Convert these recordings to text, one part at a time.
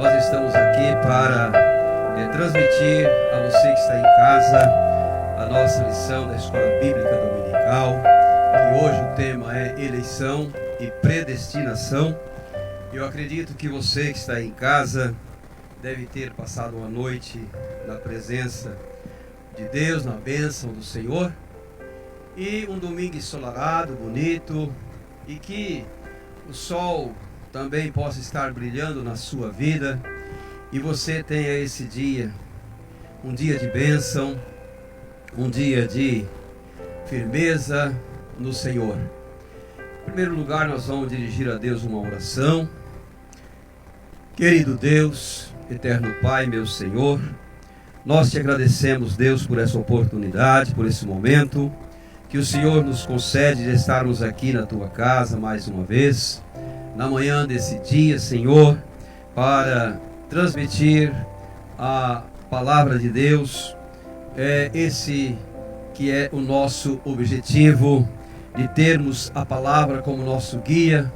Nós estamos aqui para transmitir a você que está em casa a nossa lição da Escola Bíblica Dominical, que hoje o tema é eleição e predestinação. Eu acredito que você que está em casa deve ter passado uma noite na presença de Deus, na bênção do Senhor, e um domingo ensolarado, bonito, e que o sol também possa estar brilhando na sua vida e você tenha esse dia, um dia de bênção, um dia de firmeza no Senhor. Em primeiro lugar, nós vamos dirigir a Deus uma oração. Querido Deus, eterno Pai, meu Senhor, nós te agradecemos, Deus, por essa oportunidade, por esse momento que o Senhor nos concede de estarmos aqui na tua casa mais uma vez, na manhã desse dia, Senhor, para transmitir a palavra de Deus. Esse que é o nosso objetivo, de termos a palavra como nosso guia,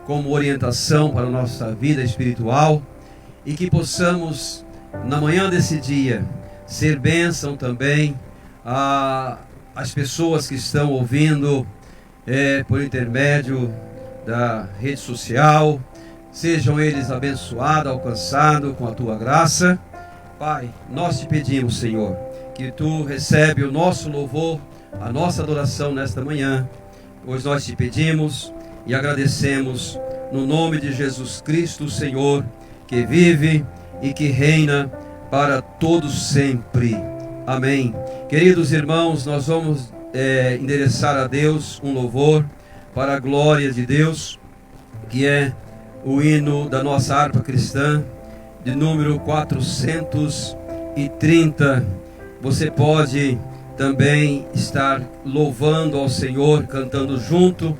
como orientação para a nossa vida espiritual, e que possamos, na manhã desse dia, ser bênção também às pessoas que estão ouvindo por intermédio da rede social. Sejam eles abençoados, alcançados com a tua graça. Pai, nós te pedimos, Senhor, que tu recebe o nosso louvor, a nossa adoração nesta manhã, pois nós te pedimos e agradecemos no nome de Jesus Cristo, Senhor, que vive e que reina para todos sempre. Amém. Queridos irmãos, nós vamos endereçar a Deus um louvor para a glória de Deus, que é o hino da nossa harpa cristã, de número 430. Você pode também estar louvando ao Senhor, cantando junto,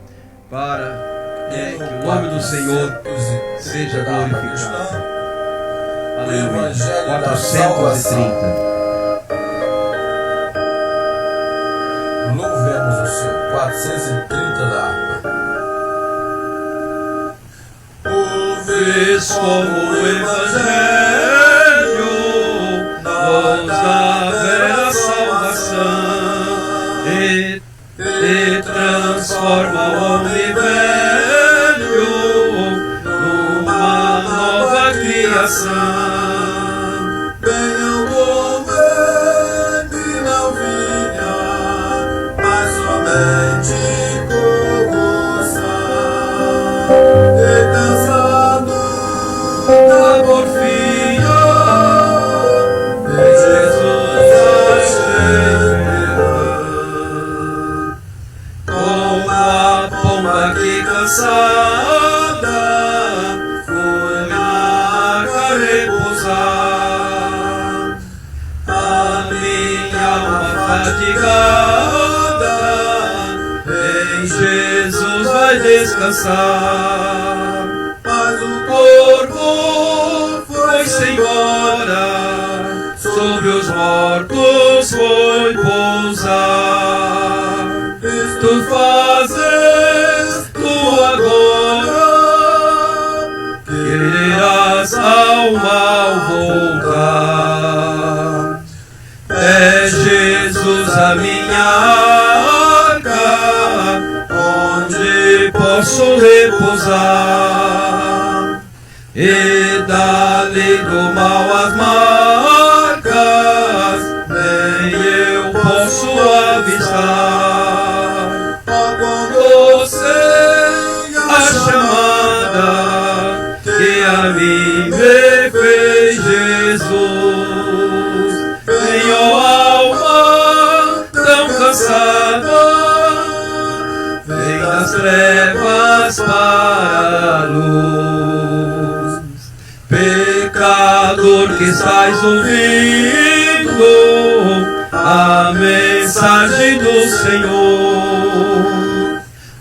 para que o nome do Senhor seja glorificado. Aleluia. 430. Louvemos o Senhor. 430 da harpa. Ouves como o Evangelho nos dá vera salvação e transforma o homem velho numa nova criação. Descansar, mas o corpo foi-se embora, sobre os mortos foi pousar. Tu fazes, tu agora quererás ao mal voltar. É Jesus a minha posso repousar, e dali do mal as marcas, nem eu posso avistar. Quando sei a chamada que a mim me fez Jesus, em alma tão cansada, das trevas para a luz. Pecador que estás ouvindo a mensagem do Senhor,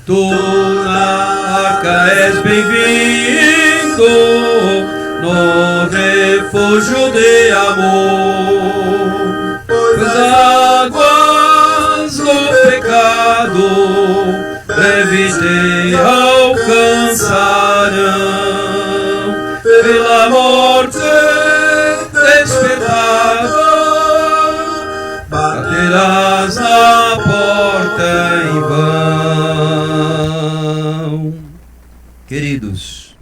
tu na arca és bem-vindo, no refúgio de amor, pois águas do pecado breve te alcançarão, pela morte morte despertado, baterás na porta em vão. Queridos,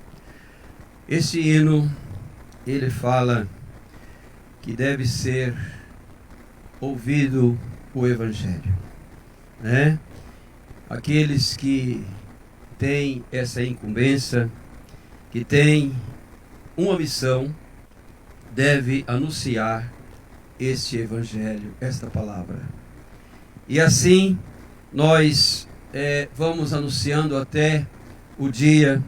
esse hino, ele fala que deve ser ouvido o Evangelho, né? Aqueles que têm essa incumbência, que têm uma missão, deve anunciar este Evangelho, esta palavra. E assim nós vamos anunciando até o dia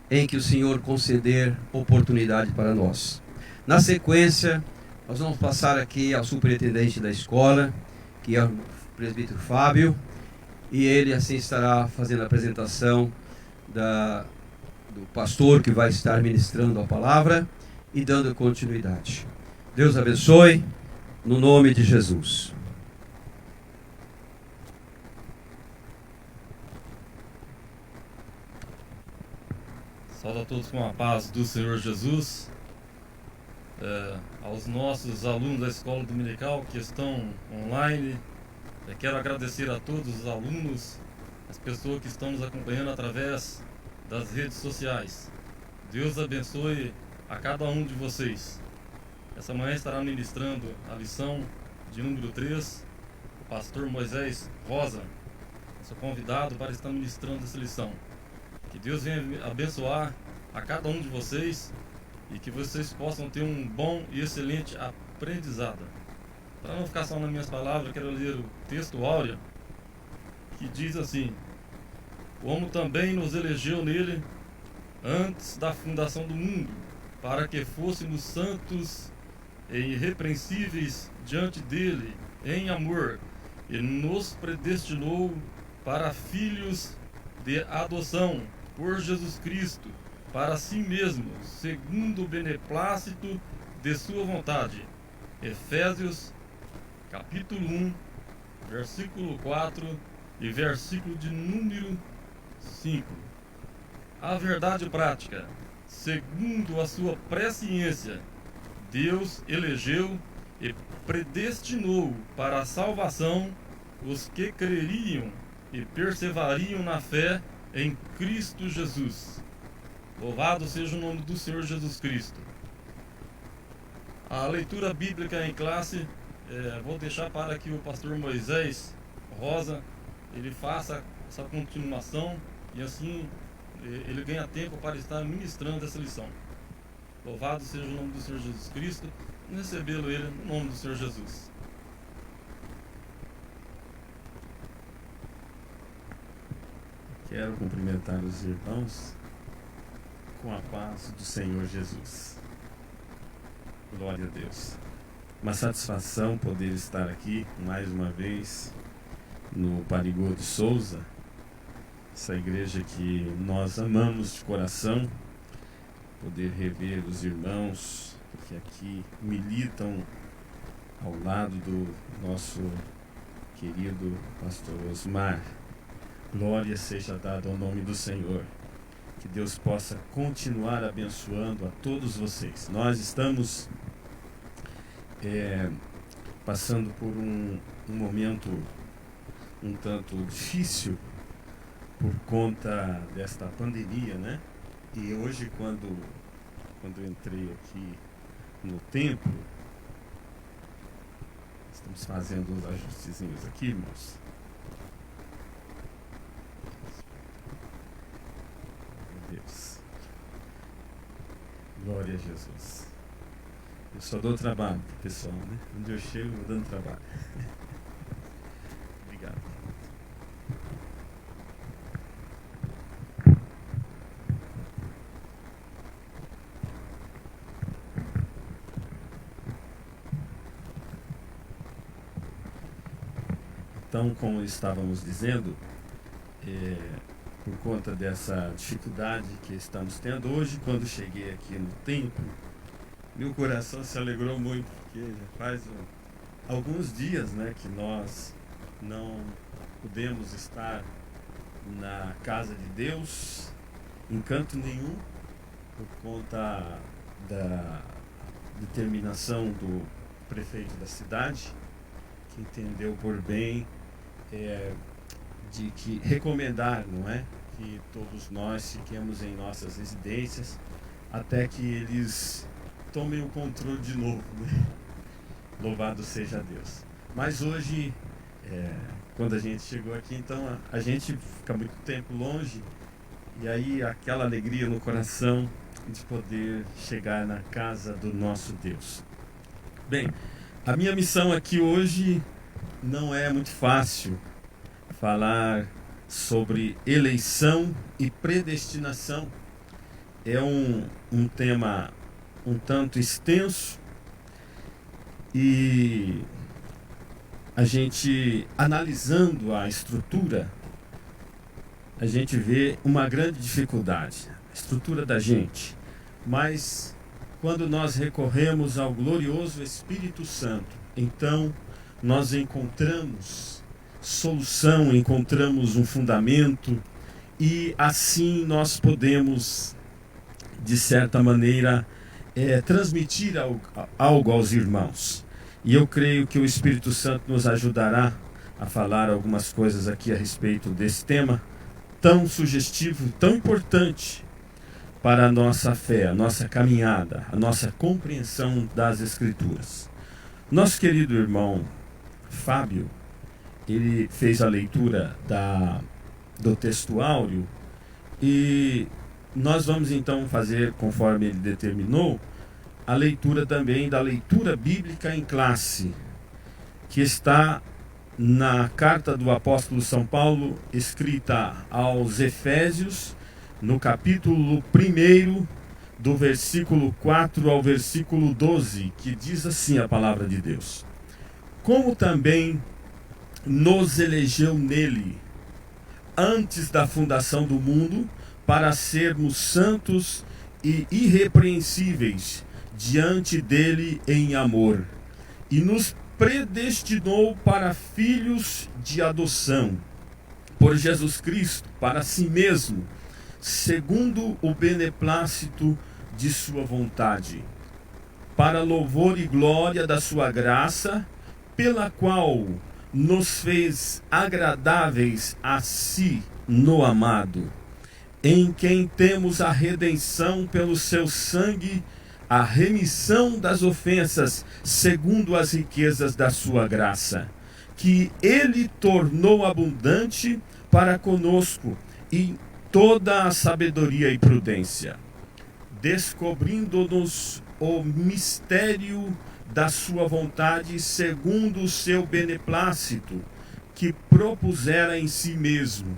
em que o Senhor conceder oportunidade para nós. Na sequência, nós vamos passar aqui ao superintendente da escola, que é o presbítero Fábio, e ele assim estará fazendo a apresentação do pastor que vai estar ministrando a palavra e dando continuidade. Deus abençoe, no nome de Jesus. Saúde a todos com a paz do Senhor Jesus. Aos nossos alunos da escola dominical que estão online, quero agradecer a todos os alunos, as pessoas que estão nos acompanhando através das redes sociais. Deus abençoe a cada um de vocês. Essa manhã estará ministrando a lição de número 3, o pastor Moisés Rosa. Sou convidado para estar ministrando essa lição. Que Deus venha abençoar a cada um de vocês e que vocês possam ter um bom e excelente aprendizado. Para não ficar só nas minhas palavras, quero ler o texto áureo, que diz assim: como também nos elegeu nele antes da fundação do mundo, para que fôssemos santos e irrepreensíveis diante dele em amor, e nos predestinou para filhos de adoção por Jesus Cristo, para si mesmo, segundo o beneplácito de sua vontade. Efésios capítulo 1, versículo 4 e versículo de número 5. A verdade prática: segundo a sua presciência, Deus elegeu e predestinou para a salvação os que creriam e perseveriam na fé em Cristo Jesus. Louvado seja o nome do Senhor Jesus Cristo. A leitura bíblica em classe, vou deixar para que o pastor Moisés Rosa ele faça essa continuação e assim ele ganha tempo para estar ministrando essa lição. Louvado seja o nome do Senhor Jesus Cristo, e recebê-lo ele no nome do Senhor Jesus. Quero cumprimentar os irmãos com a paz do Senhor Jesus. Glória a Deus. Uma satisfação poder estar aqui mais uma vez no Parigô de Souza, essa igreja que nós amamos de coração, poder rever os irmãos que aqui militam ao lado do nosso querido pastor Osmar. Glória seja dada ao nome do Senhor. Que Deus possa continuar abençoando a todos vocês. Nós estamos passando por um momento um tanto difícil por conta desta pandemia, né? E hoje, quando eu entrei aqui no templo, estamos fazendo os ajustezinhos aqui, irmãos. Deus. Glória a Jesus. Eu só dou trabalho pro pessoal, né? Onde eu chego, eu vou dando trabalho. Obrigado. Então, como estávamos dizendo, por conta dessa dificuldade que estamos tendo hoje, quando cheguei aqui no templo, meu coração se alegrou muito, porque já faz alguns dias, né, que nós não pudemos estar na casa de Deus em canto nenhum, por conta da determinação do prefeito da cidade, que entendeu por bem de que recomendar, não é, que todos nós fiquemos em nossas residências até que eles tomem o controle de novo, né? Louvado seja Deus. Mas hoje, quando a gente chegou aqui, então a gente fica muito tempo longe, e aí aquela alegria no coração de poder chegar na casa do nosso Deus. Bem, a minha missão aqui hoje não é muito fácil falar sobre eleição e predestinação. É um tema um tanto extenso, e a gente, analisando a estrutura, a gente vê uma grande dificuldade, a estrutura da gente. Mas quando nós recorremos ao glorioso Espírito Santo, então nós encontramos solução, encontramos um fundamento, e assim nós podemos, de certa maneira, transmitir algo aos irmãos. E eu creio que o Espírito Santo nos ajudará a falar algumas coisas aqui a respeito desse tema tão sugestivo, tão importante para a nossa fé, a nossa caminhada, a nossa compreensão das Escrituras. Nosso querido irmão Fábio, ele fez a leitura do texto áureo, e nós vamos então fazer, conforme ele determinou, a leitura também da leitura bíblica em classe, que está na carta do apóstolo São Paulo, escrita aos Efésios, no capítulo 1, do versículo 4 ao versículo 12, que diz assim a palavra de Deus: como também nos elegeu nele, antes da fundação do mundo, para sermos santos e irrepreensíveis diante dele em amor, e nos predestinou para filhos de adoção, por Jesus Cristo, para si mesmo, segundo o beneplácito de sua vontade, para louvor e glória da sua graça, pela qual nos fez agradáveis a si no amado, em quem temos a redenção pelo seu sangue, a remissão das ofensas, segundo as riquezas da sua graça, que ele tornou abundante para conosco em toda a sabedoria e prudência, descobrindo-nos o mistério da sua vontade, segundo o seu beneplácito, que propusera em si mesmo,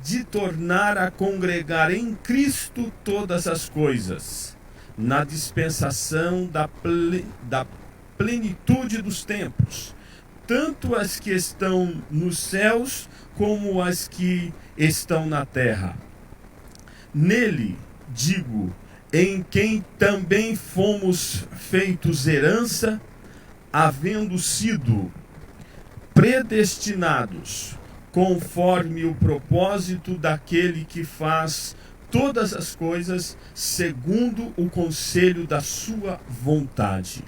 de tornar a congregar em Cristo todas as coisas, na dispensação da plenitude dos tempos, tanto as que estão nos céus como as que estão na terra. Nele, digo, em quem também fomos feitos herança, havendo sido predestinados, conforme o propósito daquele que faz todas as coisas segundo o conselho da sua vontade,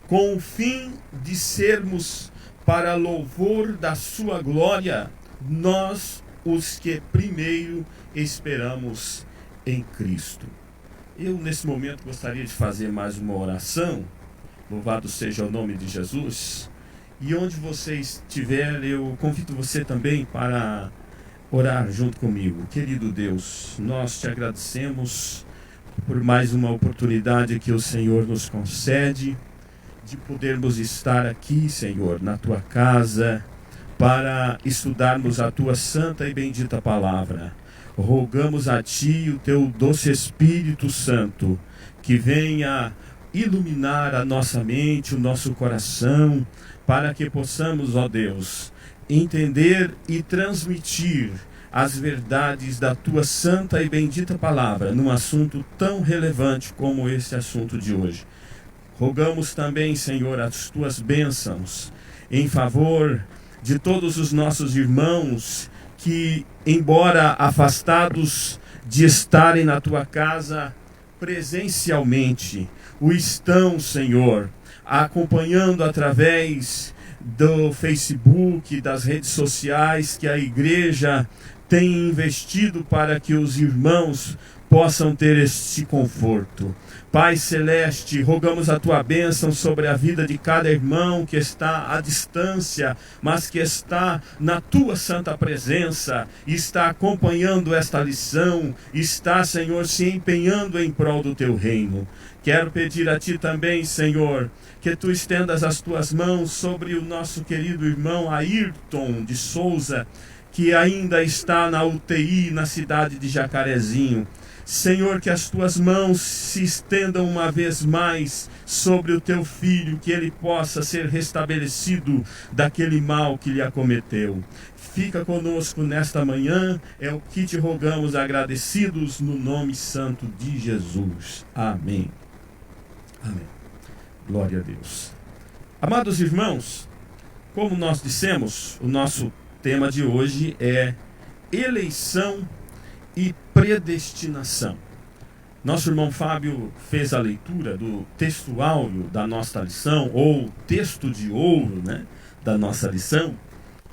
com o fim de sermos para louvor da sua glória, nós os que primeiro esperamos em Cristo. Eu, nesse momento, gostaria de fazer mais uma oração. Louvado seja o nome de Jesus. E onde você estiver, eu convido você também para orar junto comigo. Querido Deus, nós te agradecemos por mais uma oportunidade que o Senhor nos concede de podermos estar aqui, Senhor, na tua casa, para estudarmos a tua santa e bendita palavra. Rogamos a ti, o teu doce Espírito Santo, que venha iluminar a nossa mente, o nosso coração, para que possamos, ó Deus, entender e transmitir as verdades da tua santa e bendita palavra num assunto tão relevante como esse assunto de hoje. Rogamos também, Senhor, as tuas bênçãos em favor de todos os nossos irmãos que, embora afastados de estarem na tua casa, presencialmente o estão, Senhor, acompanhando através do Facebook, das redes sociais que a igreja tem investido para que os irmãos possam ter este conforto. Pai Celeste, rogamos a Tua bênção sobre a vida de cada irmão que está à distância, mas que está na Tua santa presença, está acompanhando esta lição, está, Senhor, se empenhando em prol do Teu reino. Quero pedir a Ti também, Senhor, que Tu estendas as Tuas mãos sobre o nosso querido irmão Ayrton de Souza, que ainda está na UTI na cidade de Jacarezinho. Senhor, que as Tuas mãos se estendam uma vez mais sobre o Teu filho, que ele possa ser restabelecido daquele mal que lhe acometeu. Fica conosco nesta manhã, é o que Te rogamos agradecidos no nome santo de Jesus. Amém. Amém. Glória a Deus. Amados irmãos, como nós dissemos, o nosso tema de hoje é eleição e predestinação. Nosso irmão Fábio fez a leitura do texto áureo da nossa lição, ou texto de ouro, né, da nossa lição,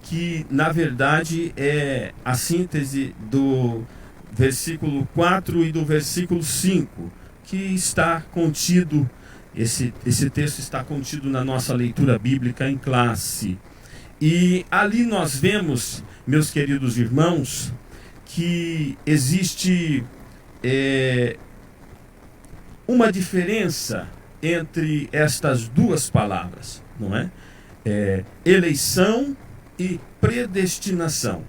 que na verdade é a síntese do versículo 4 e do versículo 5, que está contido, esse texto está contido na nossa leitura bíblica em classe. E ali nós vemos, meus queridos irmãos, que existe uma diferença entre estas duas palavras, não é? Eleição e predestinação.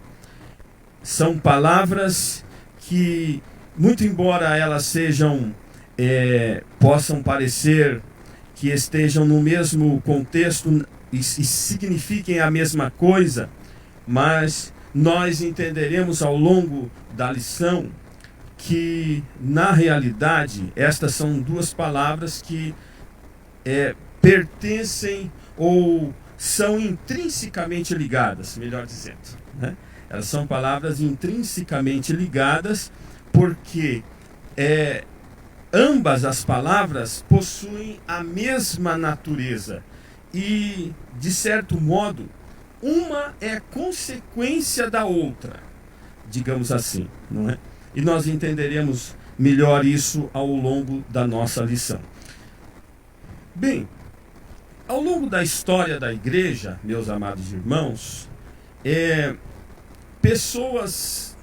São palavras que, muito embora elas sejam, possam parecer que estejam no mesmo contexto e signifiquem a mesma coisa, mas nós entenderemos ao longo da lição que, na realidade, estas são duas palavras que pertencem ou são intrinsecamente ligadas, melhor dizendo, né? Elas são palavras intrinsecamente ligadas porque ambas as palavras possuem a mesma natureza e, de certo modo, uma é consequência da outra, digamos assim, não é? E nós entenderemos melhor isso ao longo da nossa lição. Bem, ao longo da história da igreja, meus amados irmãos, pessoas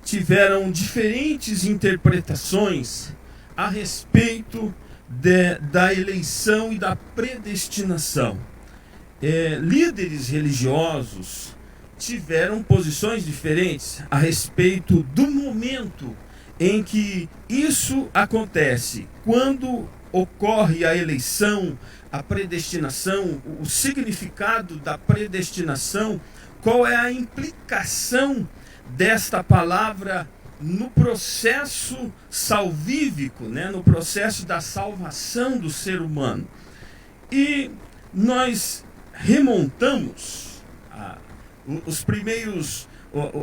tiveram diferentes interpretações a respeito da eleição e da predestinação. Líderes religiosos tiveram posições diferentes a respeito do momento em que isso acontece, quando ocorre a eleição, a predestinação, o significado da predestinação, qual é a implicação desta palavra no processo salvífico, né? No processo da salvação do ser humano. E nós remontamos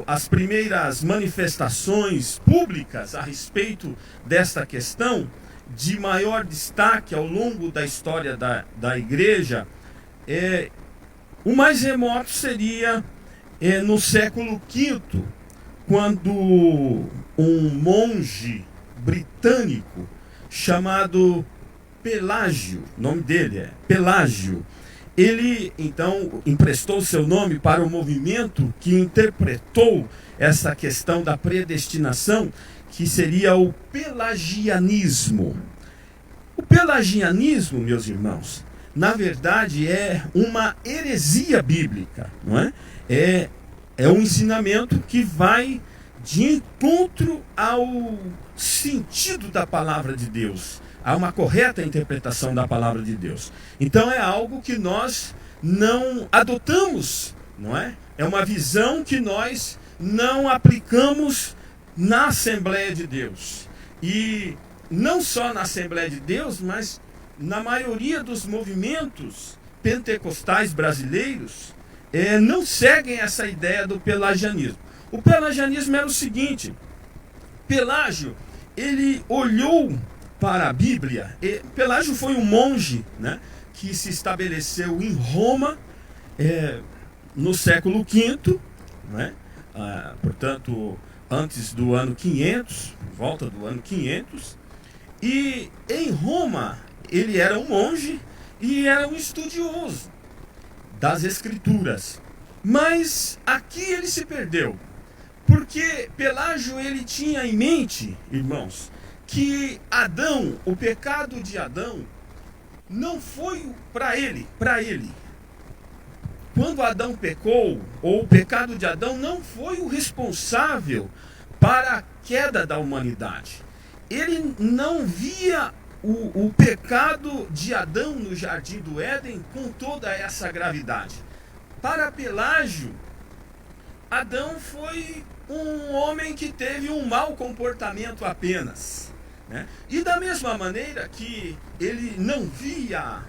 as primeiras manifestações públicas a respeito desta questão, de maior destaque ao longo da história da igreja. O mais remoto seria no século V, quando um monge britânico chamado Pelágio, o nome dele é Pelágio, ele então emprestou seu nome para o movimento que interpretou essa questão da predestinação, que seria o pelagianismo. O pelagianismo, meus irmãos, na verdade é uma heresia bíblica, não é? É um ensinamento que vai de encontro ao sentido da palavra de Deus, a uma correta interpretação da palavra de Deus. Então é algo que nós não adotamos, não é? É uma visão que nós não aplicamos na Assembleia de Deus. E não só na Assembleia de Deus, mas na maioria dos movimentos pentecostais brasileiros, não seguem essa ideia do pelagianismo. O pelagianismo era o seguinte: Pelágio, ele olhou para a Bíblia. Pelágio foi um monge, né, que se estabeleceu em Roma no século V, né, portanto, antes do ano 500, por volta do ano 500. E em Roma ele era um monge e era um estudioso das Escrituras. Mas aqui ele se perdeu, porque Pelágio ele tinha em mente, irmãos, que Adão, o pecado de Adão, não foi para ele. Quando Adão pecou, ou o pecado de Adão não foi o responsável para a queda da humanidade. Ele não via o pecado de Adão no jardim do Éden com toda essa gravidade. Para Pelágio, Adão foi um homem que teve um mau comportamento apenas, né? E da mesma maneira que ele não via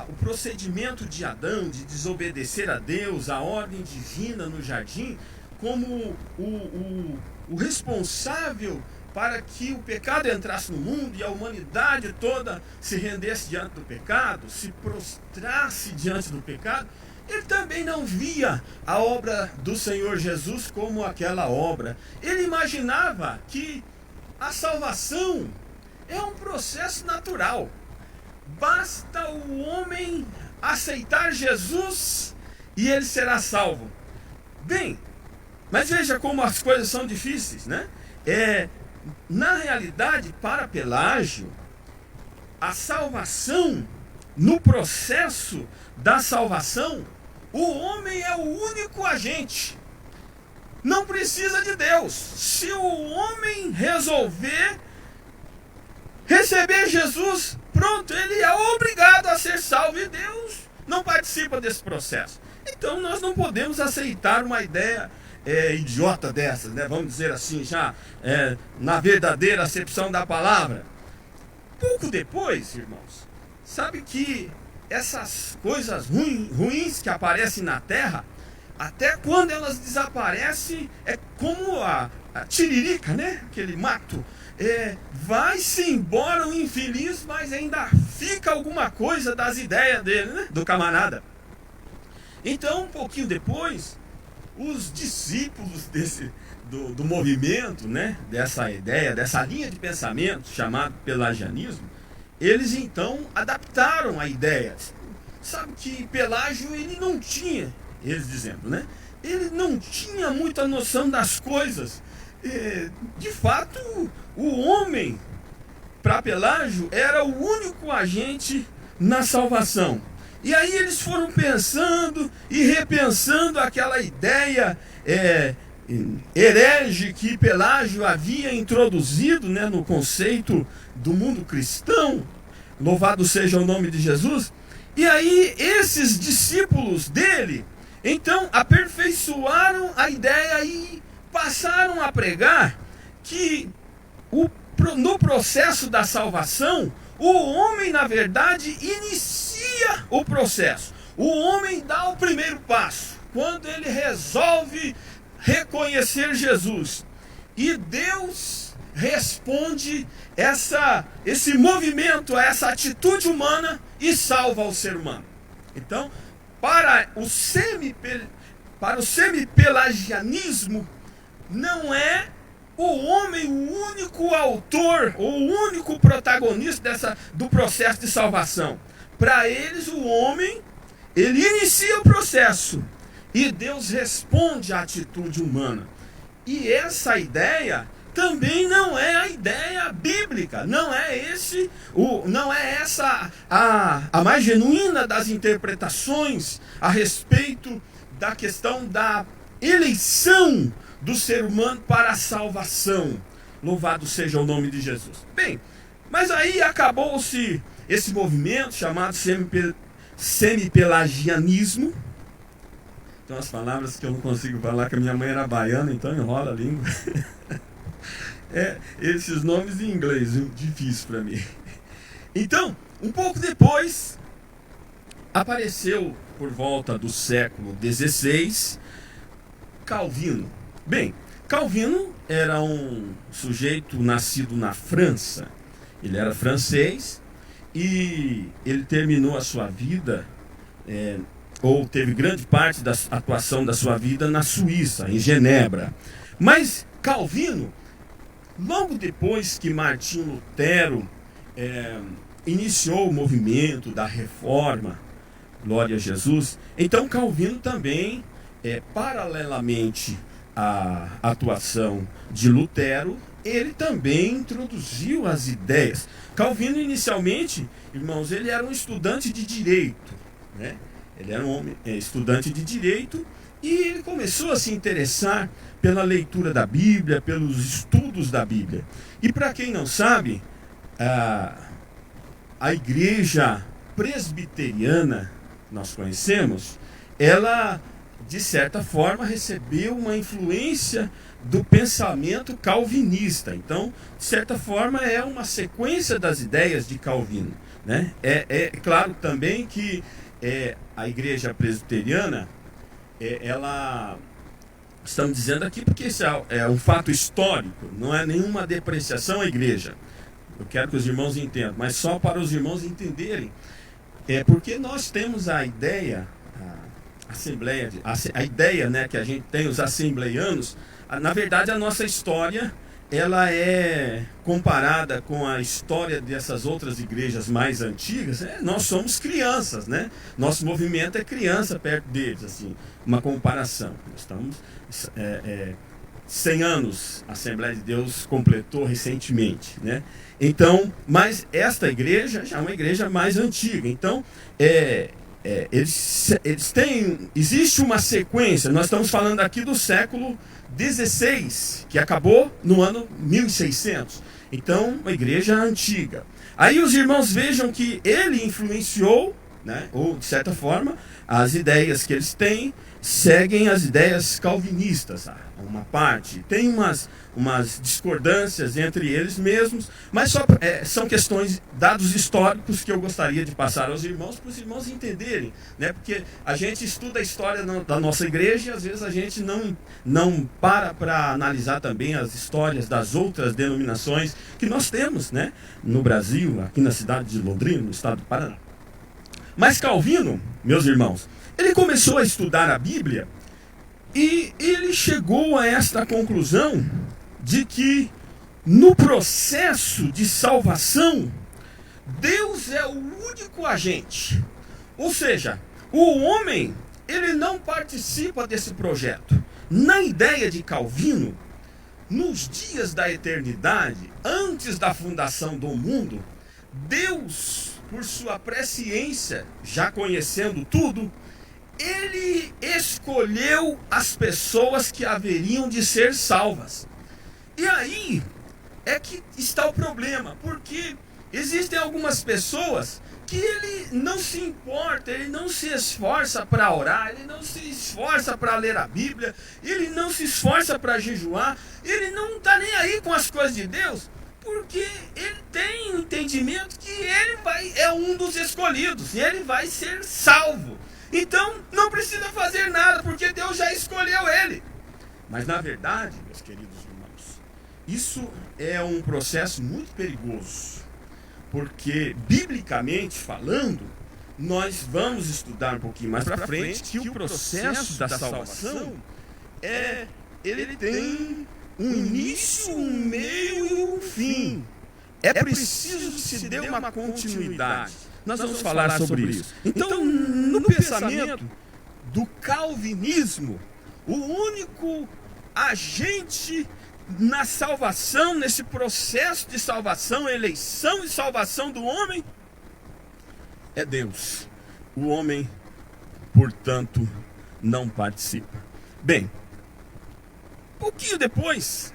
o procedimento de Adão de desobedecer a Deus, a ordem divina no jardim, como o responsável para que o pecado entrasse no mundo e a humanidade toda se rendesse diante do pecado, se prostrasse diante do pecado, ele também não via a obra do Senhor Jesus como aquela obra. Ele imaginava que a salvação é um processo natural. Basta o homem aceitar Jesus e ele será salvo. Bem, mas veja como as coisas são difíceis, né? Na realidade, para Pelágio, a salvação, no processo da salvação, o homem é o único agente. Não precisa de Deus. Se o homem resolver receber Jesus, pronto, ele é obrigado a ser salvo e Deus não participa desse processo. Então nós não podemos aceitar uma ideia idiota dessas, né? Vamos dizer assim, já na verdadeira acepção da palavra. Pouco depois, irmãos, sabe que essas coisas ruins que aparecem na terra, até quando elas desaparecem, é como a tiririca, né? Aquele mato. Vai-se embora o infeliz, mas ainda fica alguma coisa das ideias dele, né? Do camarada. Então, um pouquinho depois, os discípulos do movimento, né? Dessa ideia, dessa linha de pensamento chamado pelagianismo, eles então adaptaram a ideia. Sabe que Pelágio ele não tinha, eles dizendo, né? Ele não tinha muita noção das coisas. De fato, o homem, para Pelágio, era o único agente na salvação. E aí eles foram pensando e repensando aquela ideia herege que Pelágio havia introduzido, né, no conceito do mundo cristão. Louvado seja o nome de Jesus. E aí esses discípulos dele, então, aperfeiçoaram a ideia e passaram a pregar que no processo da salvação, o homem, na verdade, inicia o processo. O homem dá o primeiro passo, quando ele resolve reconhecer Jesus. E Deus responde esse movimento, essa atitude humana e salva o ser humano. Então, para o semipelagianismo, não é o homem o único autor ou o único protagonista do processo de salvação. Para eles, o homem, ele inicia o processo e Deus responde à atitude humana. E essa ideia também não é a ideia bíblica, não é essa a mais genuína das interpretações a respeito da questão da eleição do ser humano para a salvação. Louvado seja o nome de Jesus. Bem, mas aí acabou-se esse movimento chamado semipelagianismo. Então as palavras que eu não consigo falar, que a minha mãe era baiana, então enrola a língua. Esses nomes em inglês, difícil para mim. Então, um pouco depois, apareceu por volta do século XVI, Calvino. Bem, Calvino era um sujeito nascido na França. Ele era francês e ele terminou a sua vida, ou teve grande parte da atuação da sua vida na Suíça, em Genebra. Mas Calvino, logo depois que Martinho Lutero iniciou o movimento da Reforma, glória a Jesus, então Calvino também, paralelamente à atuação de Lutero, ele também introduziu as ideias. Calvino, inicialmente, irmãos, ele era um estudante de direito, né? Ele era um homem, estudante de direito, e ele começou a se interessar pela leitura da Bíblia, pelos estudos da Bíblia. E para quem não sabe, a igreja presbiteriana, nós conhecemos, ela, de certa forma, recebeu uma influência do pensamento calvinista. Então, de certa forma, é uma sequência das ideias de Calvino, né? É claro também que a igreja presbiteriana, ela... Estamos dizendo aqui porque isso é um fato histórico, não é nenhuma depreciação à igreja. Eu quero que os irmãos entendam, mas só para os irmãos entenderem. Porque nós temos a ideia, a ideia, né, que a gente tem, os assembleianos. Na verdade, a nossa história, ela é comparada com a história dessas outras igrejas mais antigas. Nós somos crianças, né? Nosso movimento é criança perto deles, assim, uma comparação. Nós estamos 100 anos, a Assembleia de Deus completou recentemente, né? Então, mas esta igreja já é uma igreja mais antiga. Então, eles têm, existe uma sequência. Nós estamos falando aqui do século 16, que acabou no ano 1600. Então, uma igreja antiga. Aí os irmãos vejam que ele influenciou, né, ou de certa forma, as ideias que eles têm seguem as ideias calvinistas. Uma parte tem umas discordâncias entre eles mesmos, mas são questões, dados históricos que eu gostaria de passar aos irmãos, para os irmãos entenderem, né? Porque a gente estuda a história da nossa igreja e às vezes a gente não para analisar também as histórias das outras denominações que nós temos, né, no Brasil, aqui na cidade de Londrina, no estado do Paraná. Mas Calvino, meus irmãos, ele começou a estudar a Bíblia e ele chegou a esta conclusão de que no processo de salvação, Deus é o único agente. Ou seja, o homem, ele não participa desse projeto. Na ideia de Calvino, nos dias da eternidade, antes da fundação do mundo, Deus, por sua presciência, já conhecendo tudo, ele escolheu as pessoas que haveriam de ser salvas. E aí é que está o problema, porque existem algumas pessoas que ele não se importa, ele não se esforça para orar, ele não se esforça para ler a Bíblia, ele não se esforça para jejuar, ele não está nem aí com as coisas de Deus, porque ele tem o entendimento que ele é um dos escolhidos, e ele vai ser salvo. Então, não precisa fazer nada, porque Deus já escolheu ele. Mas, na verdade, meus queridos irmãos, isso é um processo muito perigoso. Porque, biblicamente falando, nós vamos estudar um pouquinho mais para frente que o processo da salvação, ele tem um início, um meio e um fim. É preciso que se dê uma continuidade. Nós vamos falar sobre isso. Então, no pensamento do calvinismo, o único agente na salvação, nesse processo de salvação, eleição e salvação do homem, é Deus. O homem, portanto, não participa. Bem, um pouquinho depois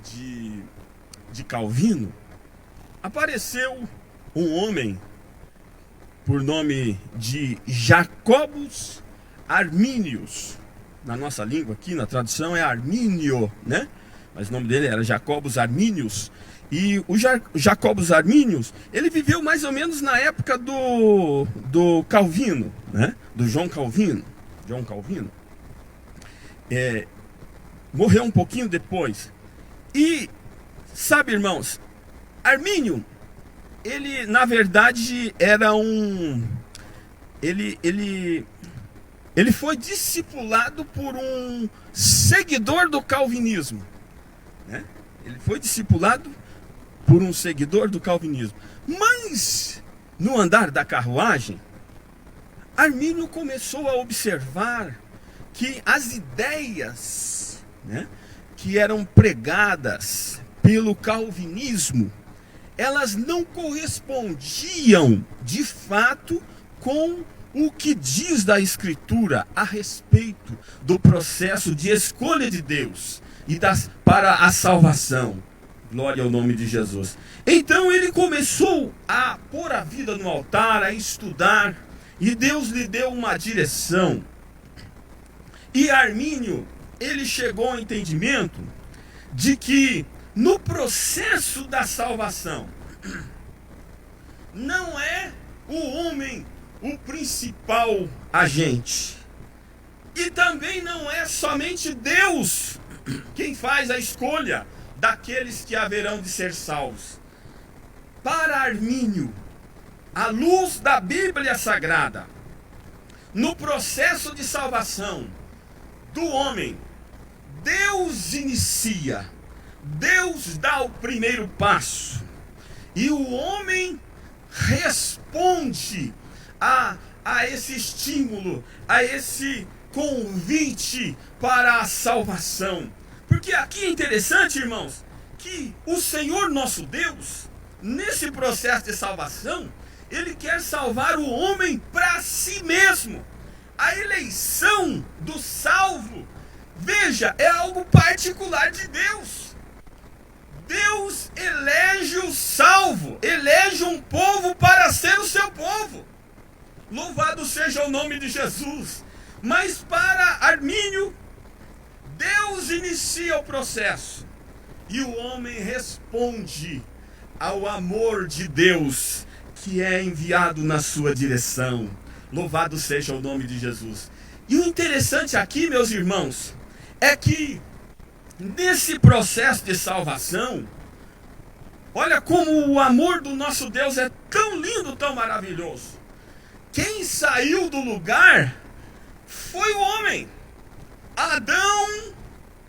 de Calvino, apareceu um homem por nome de Jacobus Arminius. Na nossa língua aqui, na tradução é Armínio, né? Mas o nome dele era Jacobus Arminius. E o Jacobus Arminius, ele viveu mais ou menos na época do Calvino, né? Do João Calvino. morreu um pouquinho depois. E, sabe, irmãos, Armínio, ele na verdade era ele foi discipulado por um seguidor do calvinismo, né? Ele foi discipulado por um seguidor do calvinismo. Mas, no andar da carruagem, Armínio começou a observar que as ideias, né, que eram pregadas pelo calvinismo, elas não correspondiam de fato com o que diz da Escritura a respeito do processo de escolha de Deus e para a salvação. Glória ao nome de Jesus. Então ele começou a pôr a vida no altar, a estudar, e Deus lhe deu uma direção. E Armínio, ele chegou ao entendimento de que no processo da salvação não é o homem o principal agente, e também não é somente Deus quem faz a escolha daqueles que haverão de ser salvos. Para Armínio, à luz da Bíblia Sagrada, no processo de salvação do homem, Deus inicia, Deus dá o primeiro passo, e o homem responde a esse estímulo, a esse convite para a salvação. Porque aqui é interessante, irmãos, que o Senhor nosso Deus, nesse processo de salvação, Ele quer salvar o homem para si mesmo. A eleição do salvo, veja, é algo particular de Deus. Deus elege o salvo, elege um povo para ser o seu povo. Louvado seja o nome de Jesus. Mas para Armínio, Deus inicia o processo e o homem responde ao amor de Deus que é enviado na sua direção. Louvado seja o nome de Jesus. E o interessante aqui, meus irmãos, é que nesse processo de salvação, olha como o amor do nosso Deus é tão lindo, tão maravilhoso. Quem saiu do lugar foi o homem.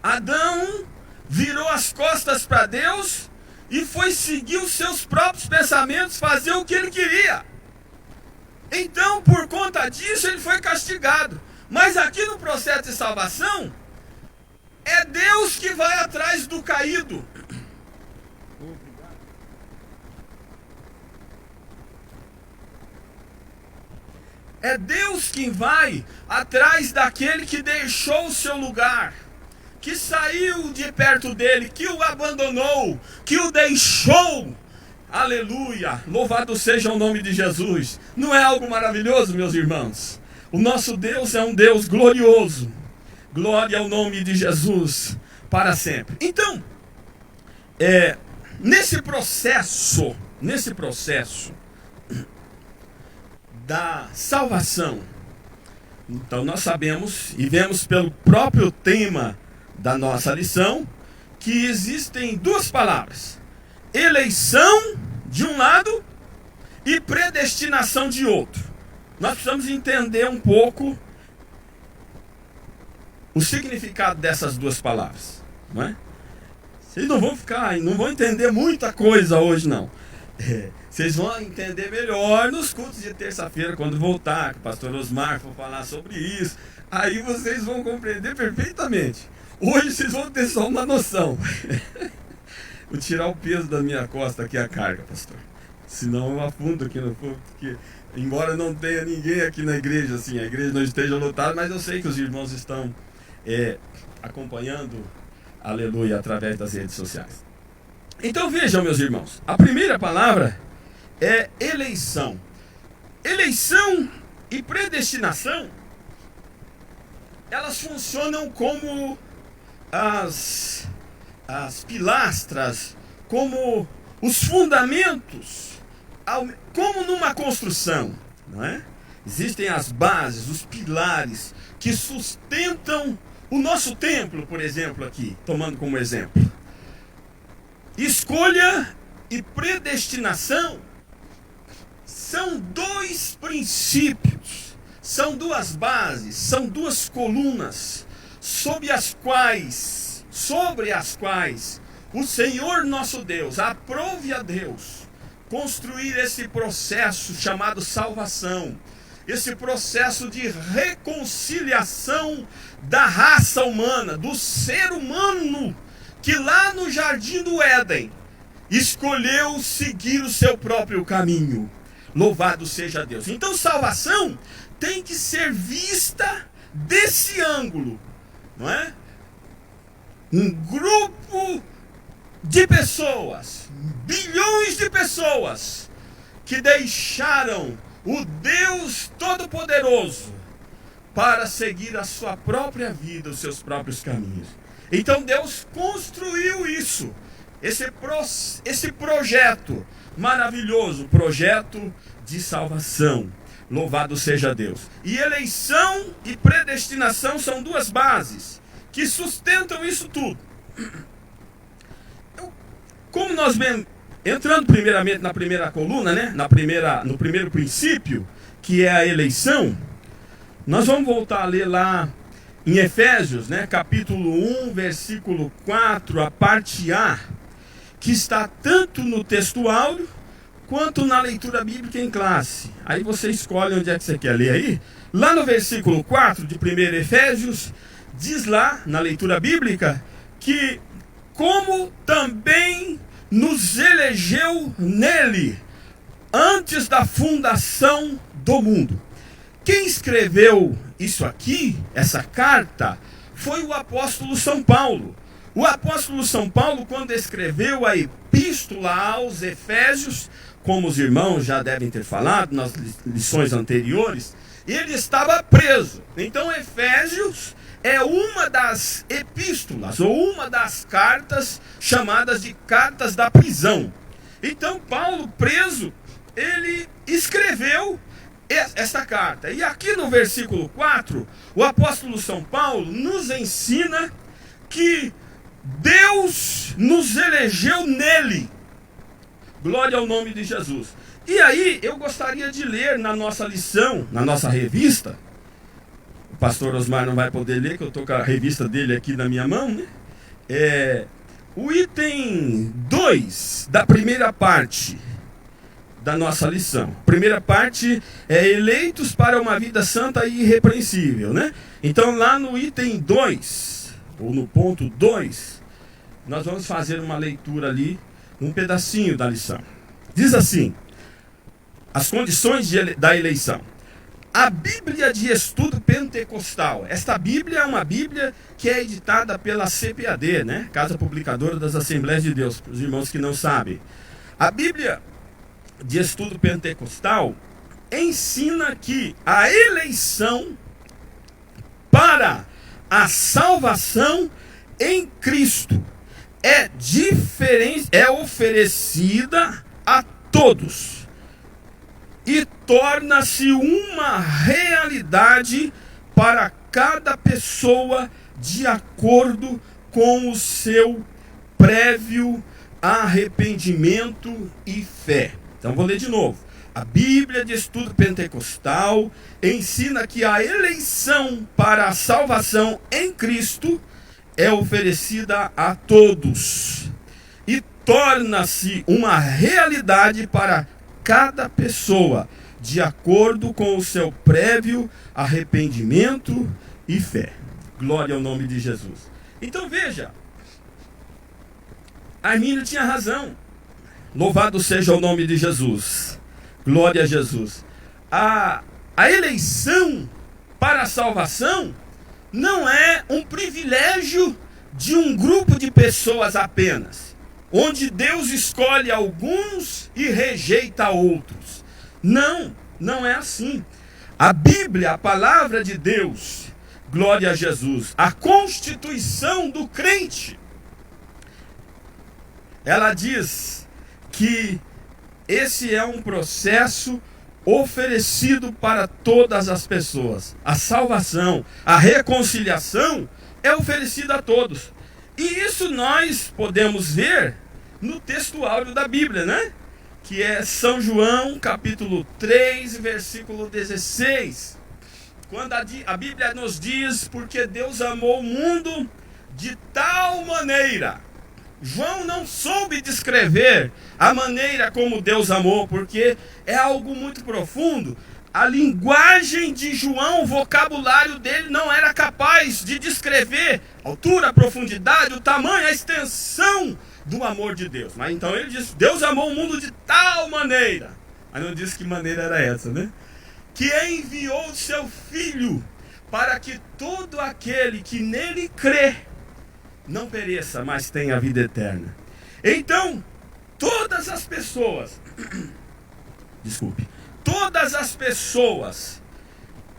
Adão virou as costas para Deus e foi seguir os seus próprios pensamentos, fazer o que ele queria. Então, por conta disso, ele foi castigado. Mas aqui no processo de salvação, é Deus que vai atrás do caído. É Deus quem vai atrás daquele que deixou o seu lugar, que saiu de perto dele, que o abandonou, que o deixou. Aleluia! Louvado seja o nome de Jesus. Não é algo maravilhoso, meus irmãos? O nosso Deus é um Deus glorioso. Glória ao nome de Jesus para sempre. Então, nesse processo da salvação, então nós sabemos e vemos pelo próprio tema da nossa lição que existem duas palavras: eleição de um lado e predestinação de outro. Nós precisamos entender um pouco o significado dessas duas palavras, não é? Vocês não vão entender muita coisa hoje, não. Vocês vão entender melhor nos cultos de terça-feira, quando voltar, que o pastor Osmar for falar sobre isso. Aí vocês vão compreender perfeitamente. Hoje vocês vão ter só uma noção. Vou tirar o peso da minha costa aqui, a carga, pastor. Senão eu afundo aqui no fogo, porque embora não tenha ninguém aqui na igreja, assim, a igreja não esteja lotada, mas eu sei que os irmãos estão acompanhando, aleluia, através das redes sociais. Então vejam, meus irmãos, a primeira palavra é eleição. Eleição e predestinação, elas funcionam como as pilastras, como os fundamentos, como numa construção, não é? Existem as bases, os pilares que sustentam O nosso templo, por exemplo, aqui, tomando como exemplo. Escolha e predestinação são dois princípios, são duas bases, são duas colunas sobre as quais o Senhor nosso Deus aprove a Deus construir esse processo chamado salvação, esse processo de reconciliação da raça humana, do ser humano que lá no Jardim do Éden escolheu seguir o seu próprio caminho. Louvado seja Deus. Então salvação tem que ser vista desse ângulo, não é? Um grupo de pessoas, bilhões de pessoas que deixaram o Deus Todo-Poderoso para seguir a sua própria vida, os seus próprios caminhos. Então Deus construiu isso, esse projeto maravilhoso, projeto de salvação. Louvado seja Deus. E eleição e predestinação são duas bases que sustentam isso tudo. Como nós vemos, entrando primeiramente na primeira coluna, né? No primeiro princípio, que é a eleição, nós vamos voltar a ler lá em Efésios, né? Capítulo 1, versículo 4, a parte A, que está tanto no texto áudio quanto na leitura bíblica em classe. Aí você escolhe onde é que você quer ler aí. Lá no versículo 4 de 1 Efésios, diz lá na leitura bíblica que como também nos elegeu nele antes da fundação do mundo. Quem escreveu isso aqui, essa carta, foi o apóstolo São Paulo. O apóstolo São Paulo, quando escreveu a epístola aos Efésios, como os irmãos já devem ter falado nas lições anteriores, ele estava preso. Então Efésios é uma das epístolas, ou uma das cartas chamadas de cartas da prisão. Então Paulo, preso, ele escreveu esta carta. E aqui no versículo 4, o apóstolo São Paulo nos ensina que Deus nos elegeu nele. Glória ao nome de Jesus. E aí eu gostaria de ler na nossa lição, na nossa revista. O pastor Osmar não vai poder ler, que eu estou com a revista dele aqui na minha mão, né? O item 2 da primeira parte da nossa lição. Primeira parte é eleitos para uma vida santa e irrepreensível, né? Então lá no item 2, ou no ponto 2, nós vamos fazer uma leitura ali, um pedacinho da lição. Diz assim: as condições da eleição. A Bíblia de Estudo Pentecostal. Esta Bíblia é uma Bíblia que é editada pela CPAD, né? Casa Publicadora das Assembleias de Deus, para os irmãos que não sabem. A Bíblia de Estudo Pentecostal ensina que a eleição para a salvação em Cristo é oferecida a todos e torna-se uma realidade para cada pessoa de acordo com o seu prévio arrependimento e fé. Então vou ler de novo. A Bíblia de Estudo Pentecostal ensina que a eleição para a salvação em Cristo é oferecida a todos e torna-se uma realidade para cada pessoa, de acordo com o seu prévio arrependimento e fé. Glória ao nome de Jesus. Então veja, Armínio tinha razão. Louvado seja o nome de Jesus. Glória a Jesus. A eleição para a salvação não é um privilégio de um grupo de pessoas apenas, onde Deus escolhe alguns e rejeita outros. Não, não é assim. A Bíblia, a palavra de Deus, glória a Jesus, a constituição do crente, ela diz que esse é um processo oferecido para todas as pessoas. A salvação, a reconciliação é oferecida a todos. E isso nós podemos ver no texto áureo da Bíblia, né? Que é São João, capítulo 3, versículo 16. Quando a Bíblia nos diz, porque Deus amou o mundo de tal maneira. João não soube descrever a maneira como Deus amou, porque é algo muito profundo. A linguagem de João, o vocabulário dele não era capaz de descrever a altura, a profundidade, o tamanho, a extensão do amor de Deus. Mas então ele diz, Deus amou o mundo de tal maneira. Mas não disse que maneira era essa, né? Que enviou o seu Filho para que todo aquele que nele crê não pereça, mas tenha a vida eterna. Então, todas as pessoas, todas as pessoas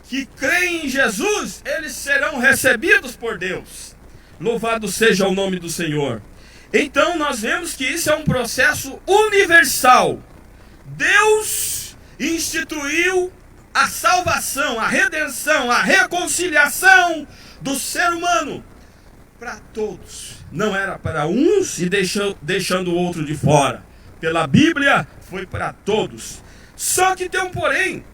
que creem em Jesus, eles serão recebidos por Deus. Louvado seja o nome do Senhor. Então, nós vemos que isso é um processo universal. Deus instituiu a salvação, a redenção, a reconciliação do ser humano para todos. Não era para uns e deixando o outro de fora. Pela Bíblia foi para todos. Só que tem um porém.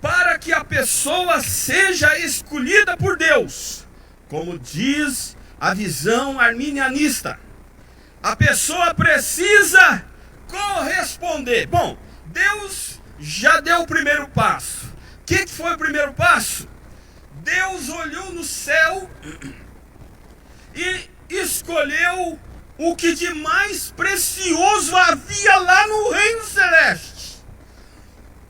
Para que a pessoa seja escolhida por Deus, como diz a visão arminianista, a pessoa precisa corresponder. Bom, Deus já deu o primeiro passo. O que foi o primeiro passo? Deus olhou no céu e escolheu o que de mais precioso havia lá no reino celeste.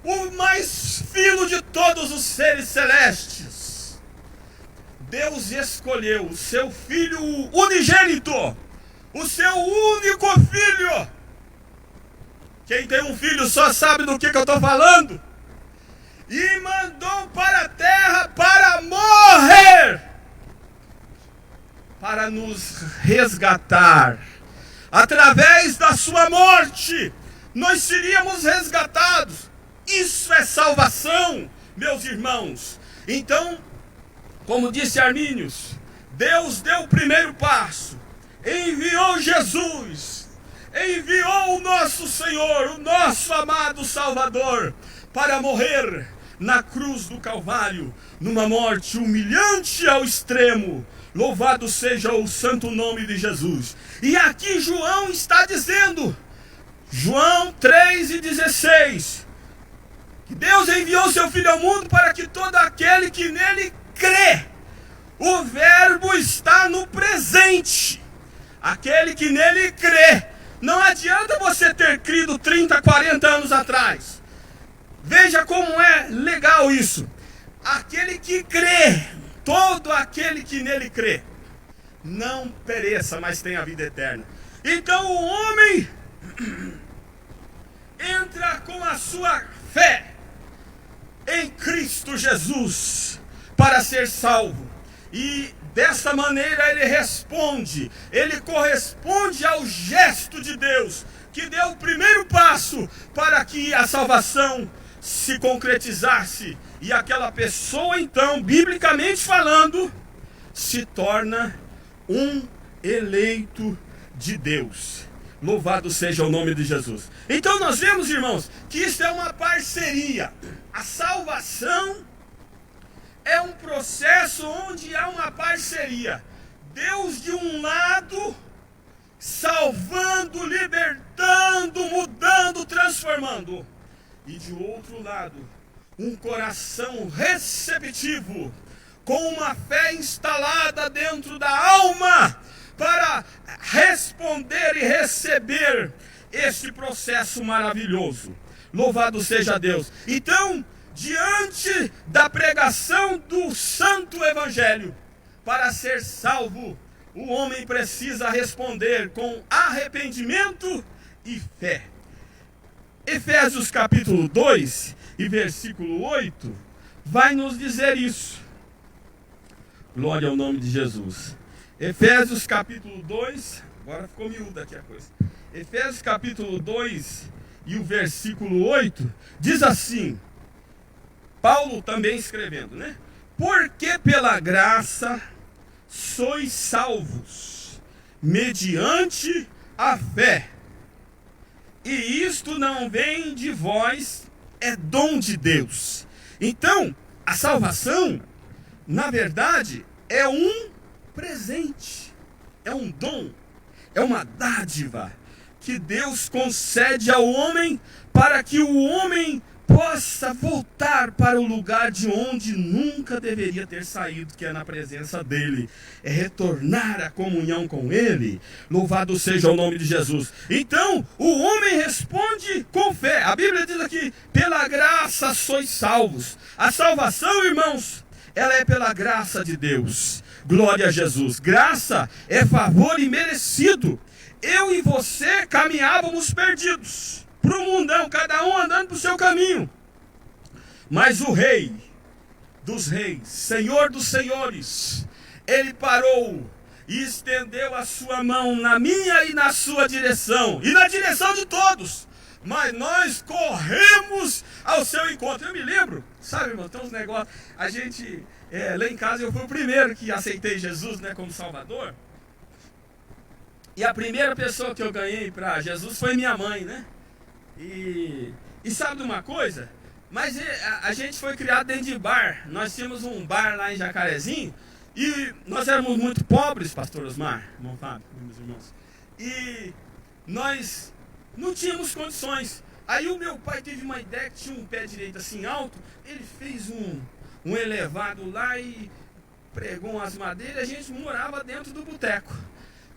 O mais fino de todos os seres celestes. Deus escolheu o seu Filho unigênito, o seu único filho. Quem tem um filho só sabe do que eu estou falando. E mandou para a terra para morrer, para nos resgatar. Através da sua morte, nós seríamos resgatados. Isso é salvação, meus irmãos. Então, como disse Armínios, Deus deu o primeiro passo, enviou Jesus, enviou o nosso Senhor, o nosso amado Salvador, para morrer na cruz do Calvário, numa morte humilhante ao extremo. Louvado seja o santo nome de Jesus. E aqui João está dizendo, João 3,16, que Deus enviou seu Filho ao mundo para que todo aquele que nele crê. O verbo está no presente. Aquele que nele crê. Não adianta você ter crido 30, 40 anos atrás. Veja como é legal isso. Aquele que crê, todo aquele que nele crê, não pereça, mas tenha a vida eterna. Então o homem entra com a sua fé em Cristo Jesus para ser salvo. E dessa maneira ele responde, ele corresponde ao gesto de Deus, que deu o primeiro passo para que a salvação se concretizasse. E aquela pessoa então, biblicamente falando, se torna um eleito de Deus. Louvado seja o nome de Jesus. Então nós vemos, irmãos, que isso é uma parceria. A salvação é um processo onde há uma parceria. Deus de um lado, salvando, libertando, mudando, transformando. E de outro lado, um coração receptivo, com uma fé instalada dentro da alma, para responder e receber este processo maravilhoso. Louvado seja Deus. Então, diante da pregação do Santo Evangelho, para ser salvo, o homem precisa responder com arrependimento e fé. Efésios capítulo 2 e versículo 8 vai nos dizer isso. Glória ao nome de Jesus. Efésios capítulo 2, agora ficou miúda aqui a coisa. Efésios capítulo 2 e o versículo 8 diz assim, Paulo também escrevendo, né? Porque pela graça sois salvos, mediante a fé. E isto não vem de vós, é dom de Deus. Então, a salvação, na verdade, é um presente, é um dom, é uma dádiva que Deus concede ao homem para que o homem possa voltar para o lugar de onde nunca deveria ter saído, que é na presença dele, é retornar à comunhão com ele. Louvado seja o nome de Jesus. Então o homem responde com fé. A Bíblia diz aqui: pela graça sois salvos. A salvação, irmãos, ela é pela graça de Deus. Glória a Jesus. Graça é favor imerecido. Eu e você caminhávamos perdidos para o mundão, cada um andando para o seu caminho. Mas o Rei dos Reis, Senhor dos Senhores, Ele parou e estendeu a sua mão na minha e na sua direção, e na direção de todos. Mas nós corremos ao seu encontro. Eu me lembro, sabe, irmão, tem uns negócios. A gente, lá em casa, eu fui o primeiro que aceitei Jesus, né, como Salvador. E a primeira pessoa que eu ganhei para Jesus foi minha mãe, né? E sabe de uma coisa? Mas a gente foi criado dentro de bar. Nós tínhamos um bar lá em Jacarezinho. E nós éramos muito pobres, pastor Osmar, irmão Fábio, meus irmãos. E nós não tínhamos condições. Aí o meu pai teve uma ideia que tinha um pé direito assim alto. Ele fez um elevado lá e pregou umas madeiras. A gente morava dentro do boteco.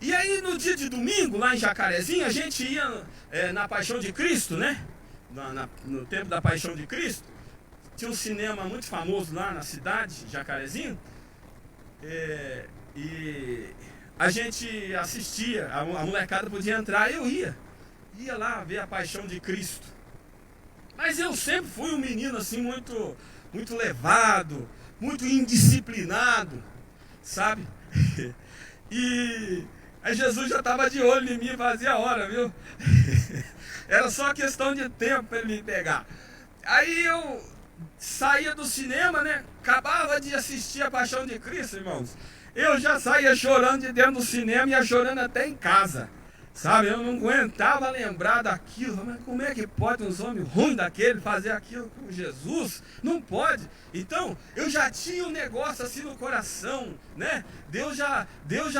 E aí no dia de domingo, lá em Jacarezinho, a gente ia na Paixão de Cristo, né? No tempo da Paixão de Cristo. Tinha um cinema muito famoso lá na cidade, Jacarezinho. E a gente assistia, a molecada podia entrar, eu ia lá ver a Paixão de Cristo. Mas eu sempre fui um menino assim muito, muito levado, muito indisciplinado, sabe? E aí Jesus já estava de olho em mim, fazia hora, viu? Era só questão de tempo para ele me pegar. Aí eu saía do cinema, né? Acabava de assistir a Paixão de Cristo, irmãos. Eu já saía chorando de dentro do cinema e ia chorando até em casa. Sabe, eu não aguentava lembrar daquilo. Mas como é que pode uns homens ruins daquele fazer aquilo com Jesus? Não pode. Então, eu já tinha um negócio assim no coração, né? Deus já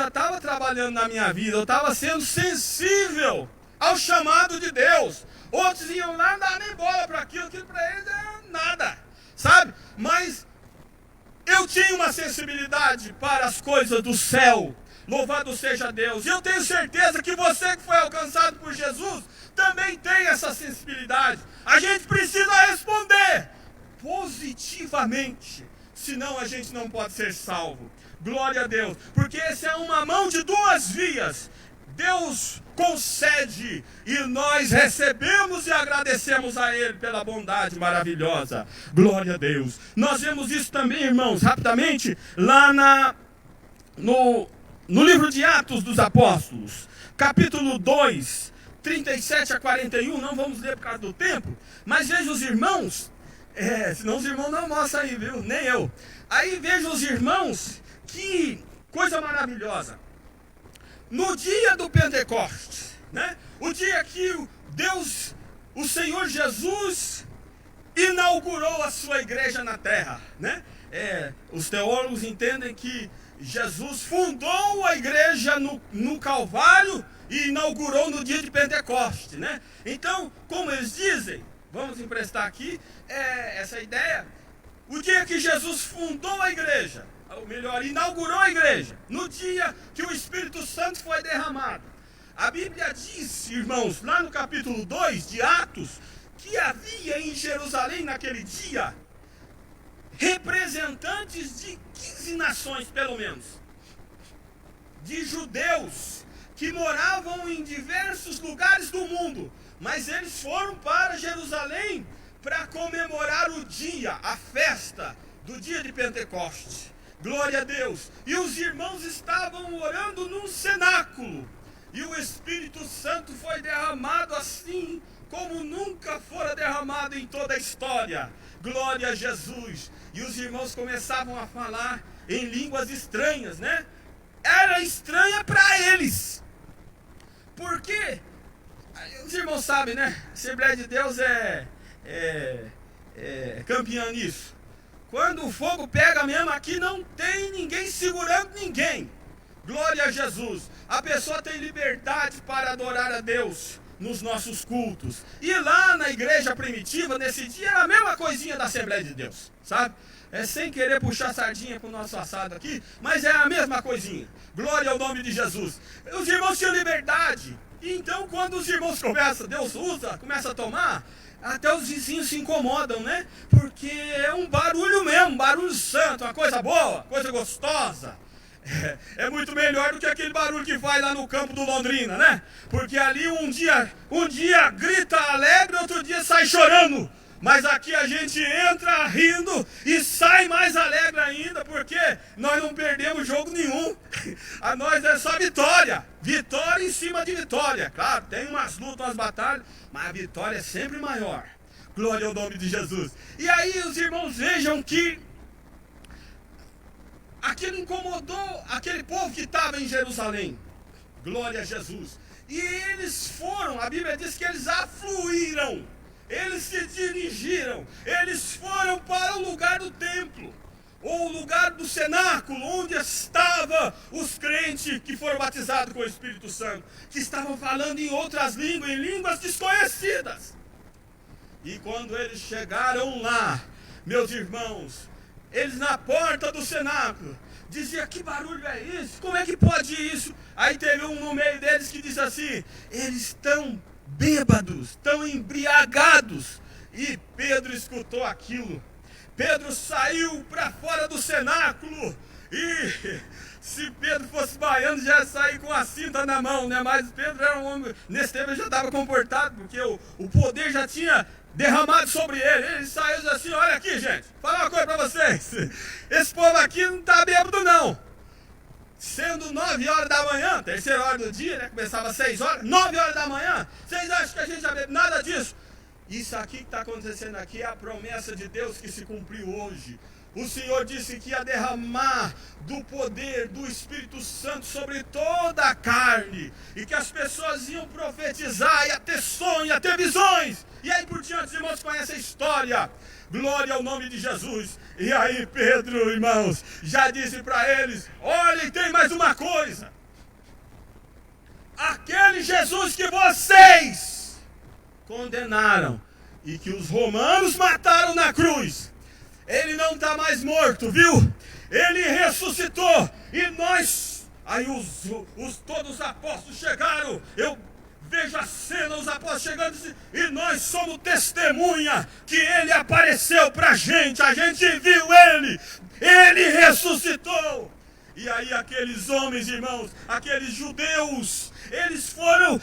estava trabalhando na minha vida. Eu estava sendo sensível ao chamado de Deus. Outros iam lá, não davam nem bola para aquilo para eles é nada, sabe? Mas eu tinha uma sensibilidade para as coisas do céu. Louvado seja Deus. E eu tenho certeza que você que foi alcançado por Jesus também tem essa sensibilidade. A gente precisa responder positivamente, senão a gente não pode ser salvo. Glória a Deus. Porque essa é uma mão de duas vias. Deus concede e nós recebemos e agradecemos a Ele pela bondade maravilhosa. Glória a Deus. Nós vemos isso também, irmãos, rapidamente, lá no livro de Atos dos Apóstolos, capítulo 2, 37 a 41, não vamos ler por causa do tempo, mas veja os irmãos, senão os irmãos não mostram aí, viu? Nem eu. Aí veja os irmãos, que coisa maravilhosa. No dia do Pentecostes, né? O dia que o Senhor Jesus inaugurou a sua igreja na terra, né? Os teólogos entendem que Jesus fundou a igreja no Calvário e inaugurou no dia de Pentecostes, né? Então, como eles dizem, vamos emprestar aqui essa ideia, o dia que Jesus fundou a igreja, ou melhor, inaugurou a igreja, no dia que o Espírito Santo foi derramado. A Bíblia diz, irmãos, lá no capítulo 2 de Atos, que havia em Jerusalém naquele dia representantes de 15 nações, pelo menos, de judeus que moravam em diversos lugares do mundo, mas eles foram para Jerusalém para comemorar o dia, a festa do dia de Pentecostes. Glória a Deus. E os irmãos estavam orando num cenáculo, e o Espírito Santo foi derramado assim como nunca fora derramado em toda a história. Glória a Jesus. E os irmãos começavam a falar em línguas estranhas, né? era estranha para eles. Porque, os irmãos sabem, né? A Assembleia de Deus é campeã nisso. Quando o fogo pega mesmo, aqui não tem ninguém segurando ninguém. Glória a Jesus. A pessoa tem liberdade para adorar a Deus nos nossos cultos. E lá na igreja primitiva, nesse dia, era a mesma coisinha da Assembleia de Deus, sabe? É sem querer puxar sardinha para o nosso assado aqui, mas é a mesma coisinha. Glória ao nome de Jesus. Os irmãos tinham liberdade. Então, quando os irmãos Deus começa a tomar, até os vizinhos se incomodam, né? Porque é um barulho mesmo, um barulho santo, uma coisa boa, coisa gostosa. É muito melhor do que aquele barulho que faz lá no campo do Londrina, né? Porque ali um dia grita alegre, outro dia sai chorando. Mas aqui a gente entra rindo e sai mais alegre ainda, porque nós não perdemos jogo nenhum. A nós é só vitória. Vitória em cima de vitória. Claro, tem umas lutas, umas batalhas, mas a vitória é sempre maior. Glória ao nome de Jesus. E aí os irmãos vejam que aquilo incomodou aquele povo que estava em Jerusalém. Glória a Jesus. E eles foram, a Bíblia diz que eles afluíram. Eles se dirigiram, eles foram para o lugar do templo, ou o lugar do cenáculo, onde estavam os crentes que foram batizados com o Espírito Santo, que estavam falando em outras línguas, em línguas desconhecidas. E quando eles chegaram lá, meus irmãos, eles na porta do cenáculo, diziam: que barulho é isso? Como é que pode isso? Aí teve um no meio deles que disse assim: eles estão bêbados, estão embriagados. E Pedro escutou aquilo. Pedro saiu para fora do cenáculo. E se Pedro fosse baiano, já ia sair com a cinta na mão, né? Mas Pedro era um homem, nesse tempo ele já estava comportado, porque o poder já tinha derramado sobre ele. Ele saiu e disse assim: olha aqui, gente, falar uma coisa para vocês. Esse povo aqui não está bêbado, não. Sendo 9 horas da manhã, terceira hora do dia, né? Começava às 6 horas, 9 horas da manhã. Vocês acham que a gente já bebe? Nada disso. Isso aqui que está acontecendo aqui é a promessa de Deus que se cumpriu hoje. O Senhor disse que ia derramar do poder do Espírito Santo sobre toda a carne. E que as pessoas iam profetizar, ia ter sonhos, ia ter visões. E aí por diante, os irmãos conhecem a história. Glória ao nome de Jesus. E aí Pedro, irmãos, já disse para eles: olhem, tem mais uma coisa. Aquele Jesus que vocês condenaram e que os romanos mataram na cruz, ele não está mais morto, viu? Ele ressuscitou. E nós, aí todos os apóstolos chegaram. Eu vejo a cena, os apóstolos chegando e nós somos testemunha que ele apareceu pra gente. A gente viu ele ressuscitou. E aí aqueles homens, irmãos, aqueles judeus, eles foram,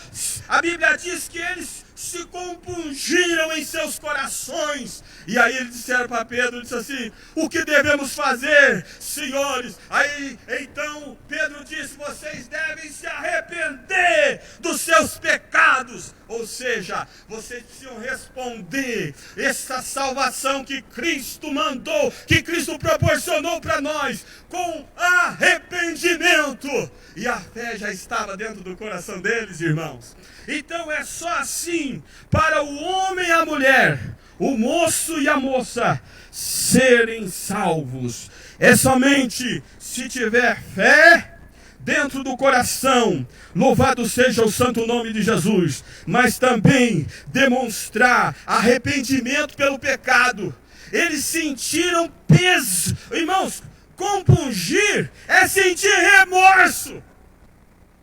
a Bíblia diz que eles se compungiram em seus corações. E aí eles disseram para Pedro, disse assim: o que devemos fazer, senhores? Aí então Pedro disse: vocês devem se arrepender dos seus pecados. Ou seja, vocês precisam responder essa salvação que Cristo mandou, que Cristo proporcionou para nós, com arrependimento. E a fé já estava dentro do coração deles, irmãos. Então é só assim para o homem e a mulher, o moço e a moça serem salvos. É somente se tiver fé dentro do coração, louvado seja o santo nome de Jesus, mas também demonstrar arrependimento pelo pecado. Eles sentiram peso, irmãos. Compungir é sentir remorso.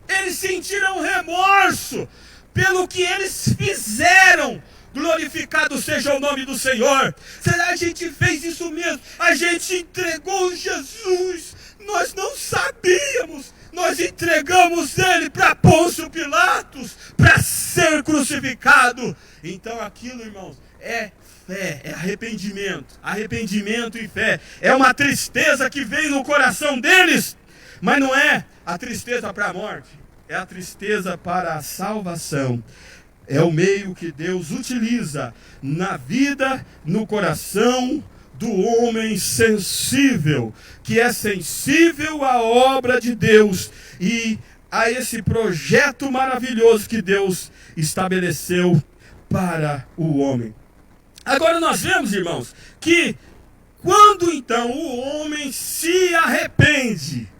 Eles sentiram remorso pelo que eles fizeram. Glorificado seja o nome do Senhor. Será que a gente fez isso mesmo? A gente entregou Jesus. Nós não sabíamos. Nós entregamos ele para Pôncio Pilatos, para ser crucificado. Então aquilo, irmãos, é fé, é arrependimento. Arrependimento e fé. É uma tristeza que veio no coração deles, mas não é a tristeza para a morte. É a tristeza para a salvação. É o meio que Deus utiliza na vida, no coração, do homem sensível, que é sensível à obra de Deus e a esse projeto maravilhoso que Deus estabeleceu para o homem. Agora nós vemos, irmãos, que quando então o homem se arrepende,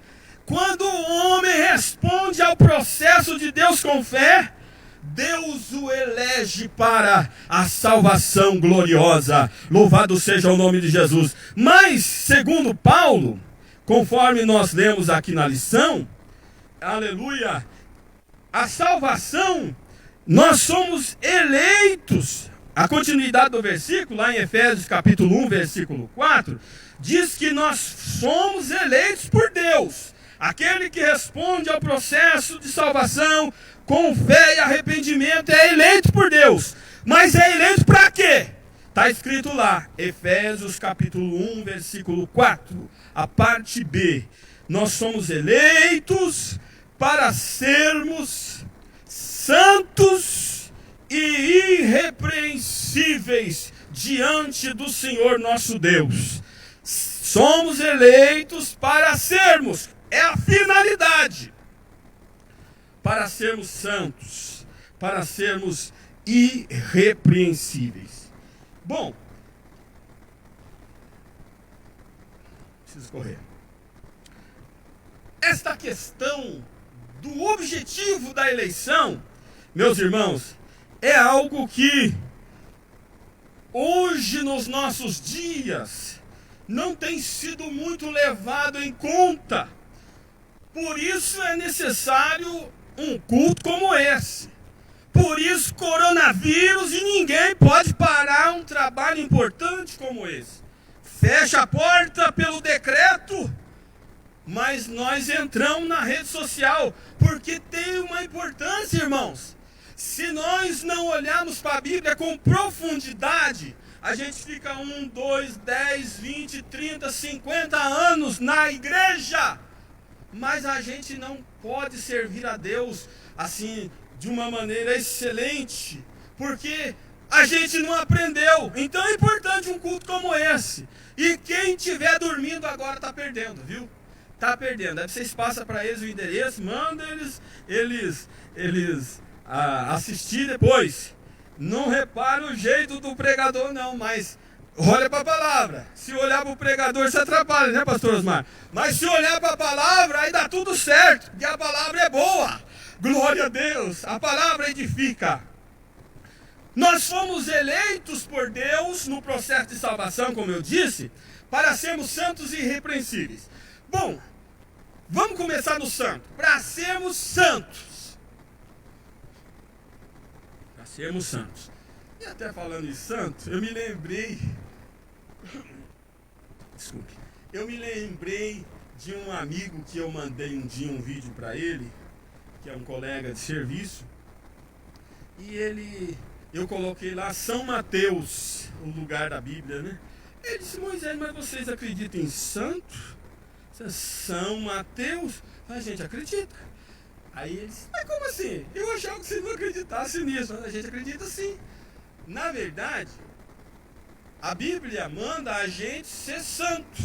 quando o homem responde ao processo de Deus com fé, Deus o elege para a salvação gloriosa. Louvado seja o nome de Jesus. Mas, segundo Paulo, conforme nós lemos aqui na lição, aleluia, a salvação, nós somos eleitos. A continuidade do versículo, lá em Efésios capítulo 1, versículo 4, diz que nós somos eleitos por Deus. Aquele que responde ao processo de salvação com fé e arrependimento é eleito por Deus. Mas é eleito para quê? Está escrito lá, Efésios capítulo 1, versículo 4, a parte B. Nós somos eleitos para sermos santos e irrepreensíveis diante do Senhor nosso Deus. Somos eleitos para sermos, é a finalidade, para sermos santos, para sermos irrepreensíveis. Bom, preciso correr. Esta questão do objetivo da eleição, meus irmãos, é algo que hoje nos nossos dias não tem sido muito levado em conta. Por isso é necessário um culto como esse. Por isso coronavírus e ninguém pode parar um trabalho importante como esse. Fecha a porta pelo decreto, mas nós entramos na rede social porque tem uma importância, irmãos. Se nós não olharmos para a Bíblia com profundidade, a gente fica 1, 2, 10, 20, 30, 50 anos na igreja, mas a gente não pode servir a Deus assim de uma maneira excelente, porque a gente não aprendeu. Então é importante um culto como esse. E quem estiver dormindo agora está perdendo, viu? Está perdendo. Aí vocês passam para eles o endereço, mandam eles assistir depois. Não repara o jeito do pregador não, mas olha para a palavra. Se olhar para o pregador se atrapalha, né, pastor Osmar? Mas se olhar para a palavra, aí dá tudo certo, porque a palavra é boa. Glória a Deus, a palavra edifica. Nós fomos eleitos por Deus no processo de salvação, como eu disse, para sermos santos e irrepreensíveis. Bom, vamos começar no santo. Para sermos santos. Para sermos santos. E até falando em santo, eu me lembrei... Desculpe. Eu me lembrei de um amigo que eu mandei um dia um vídeo para ele, que é um colega de serviço. E eu coloquei lá São Mateus, o lugar da Bíblia, né? Ele disse, Moisés, mas vocês acreditam em santo? São Mateus? A gente acredita. Aí ele disse, mas como assim? Eu achava que vocês não acreditassem nisso. A gente acredita sim. Na verdade, a Bíblia manda a gente ser santo.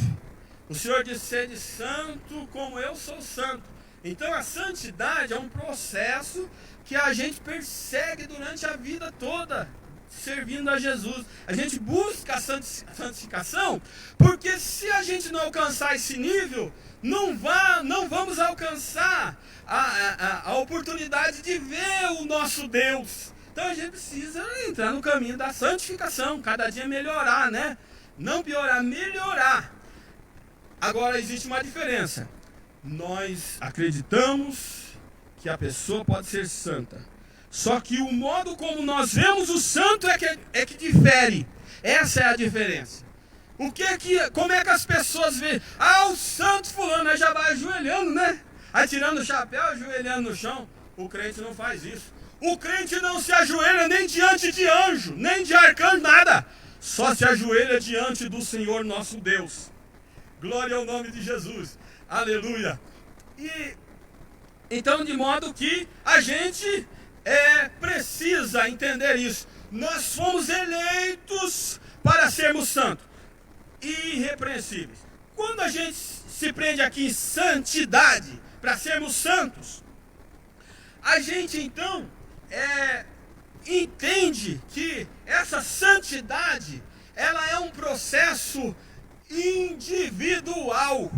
O Senhor disse, sede santo como eu sou santo. Então a santidade é um processo que a gente persegue durante a vida toda, servindo a Jesus. A gente busca a santificação, porque se a gente não alcançar esse nível, não vamos alcançar a oportunidade de ver o nosso Deus. Então a gente precisa entrar no caminho da santificação, cada dia melhorar, né? Não piorar, melhorar. Agora existe uma diferença. Nós acreditamos que a pessoa pode ser santa. Só que o modo como nós vemos o santo é que difere. Essa é a diferença. Como é que as pessoas veem? O santo fulano, aí já vai ajoelhando, né? Aí tirando o chapéu, ajoelhando no chão. O crente não faz isso. O crente não se ajoelha nem diante de anjo, nem de arcanjo, nada. Só se ajoelha diante do Senhor nosso Deus. Glória ao nome de Jesus. Aleluia. E então, de modo que a gente precisa entender isso. Nós fomos eleitos para sermos santos. e irrepreensíveis. Quando a gente se prende aqui em santidade, para sermos santos, a gente então entende que essa santidade, ela é um processo individual.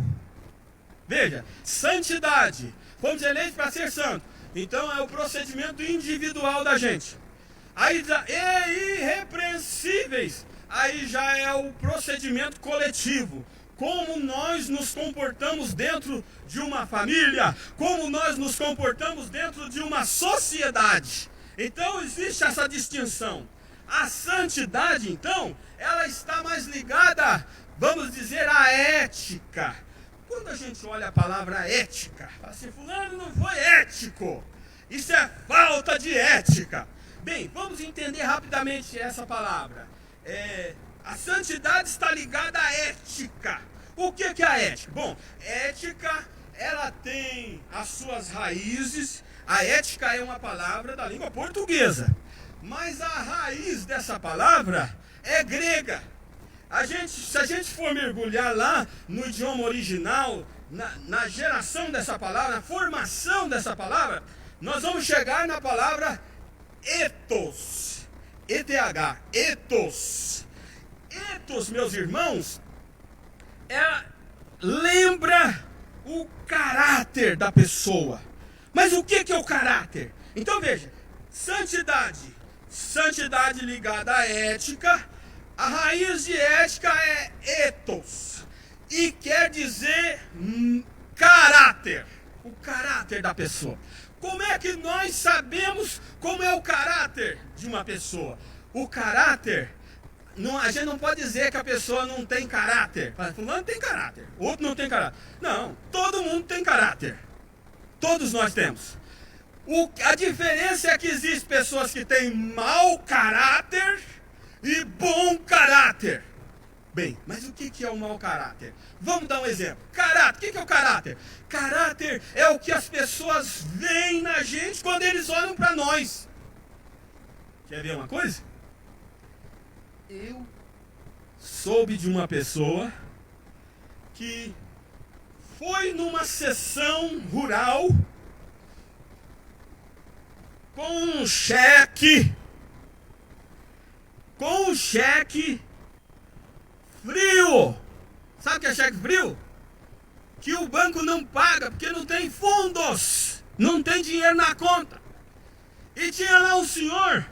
Veja, santidade, fomos eleitos para ser santos, então é o procedimento individual da gente. Aí, irrepreensíveis, aí já é o procedimento coletivo. Como nós nos comportamos dentro de uma família, como nós nos comportamos dentro de uma sociedade. Então existe essa distinção. A santidade, então, ela está mais ligada, vamos dizer, à ética. Quando a gente olha a palavra ética, fala assim, fulano não foi ético, isso é falta de ética. Bem, vamos entender rapidamente essa palavra. A santidade está ligada à ética. O que é a ética? Bom, ética, ela tem as suas raízes. A ética é uma palavra da língua portuguesa, mas a raiz dessa palavra é grega. Se a gente for mergulhar lá no idioma original, na geração dessa palavra, na formação dessa palavra, nós vamos chegar na palavra ethos. E-T-H, ethos. Ethos, meus irmãos, lembra o caráter da pessoa. Mas o que é o caráter? Então veja, santidade ligada à ética, a raiz de ética é ethos, e quer dizer caráter, o caráter da pessoa. Como é que nós sabemos como é o caráter de uma pessoa? O caráter, a gente não pode dizer que a pessoa não tem caráter. Fulano tem caráter, outro não tem caráter. Não, todo mundo tem caráter. Todos nós temos. A diferença é que existem pessoas que têm mau caráter e bom caráter. Bem, mas o que é o mau caráter? Vamos dar um exemplo. Caráter, o que é o caráter? Caráter é o que as pessoas veem na gente quando eles olham para nós. Quer ver uma coisa? Eu soube de uma pessoa que foi numa sessão rural com um cheque frio. Sabe o que é cheque frio? Que o banco não paga porque não tem fundos, não tem dinheiro na conta. E tinha lá um senhor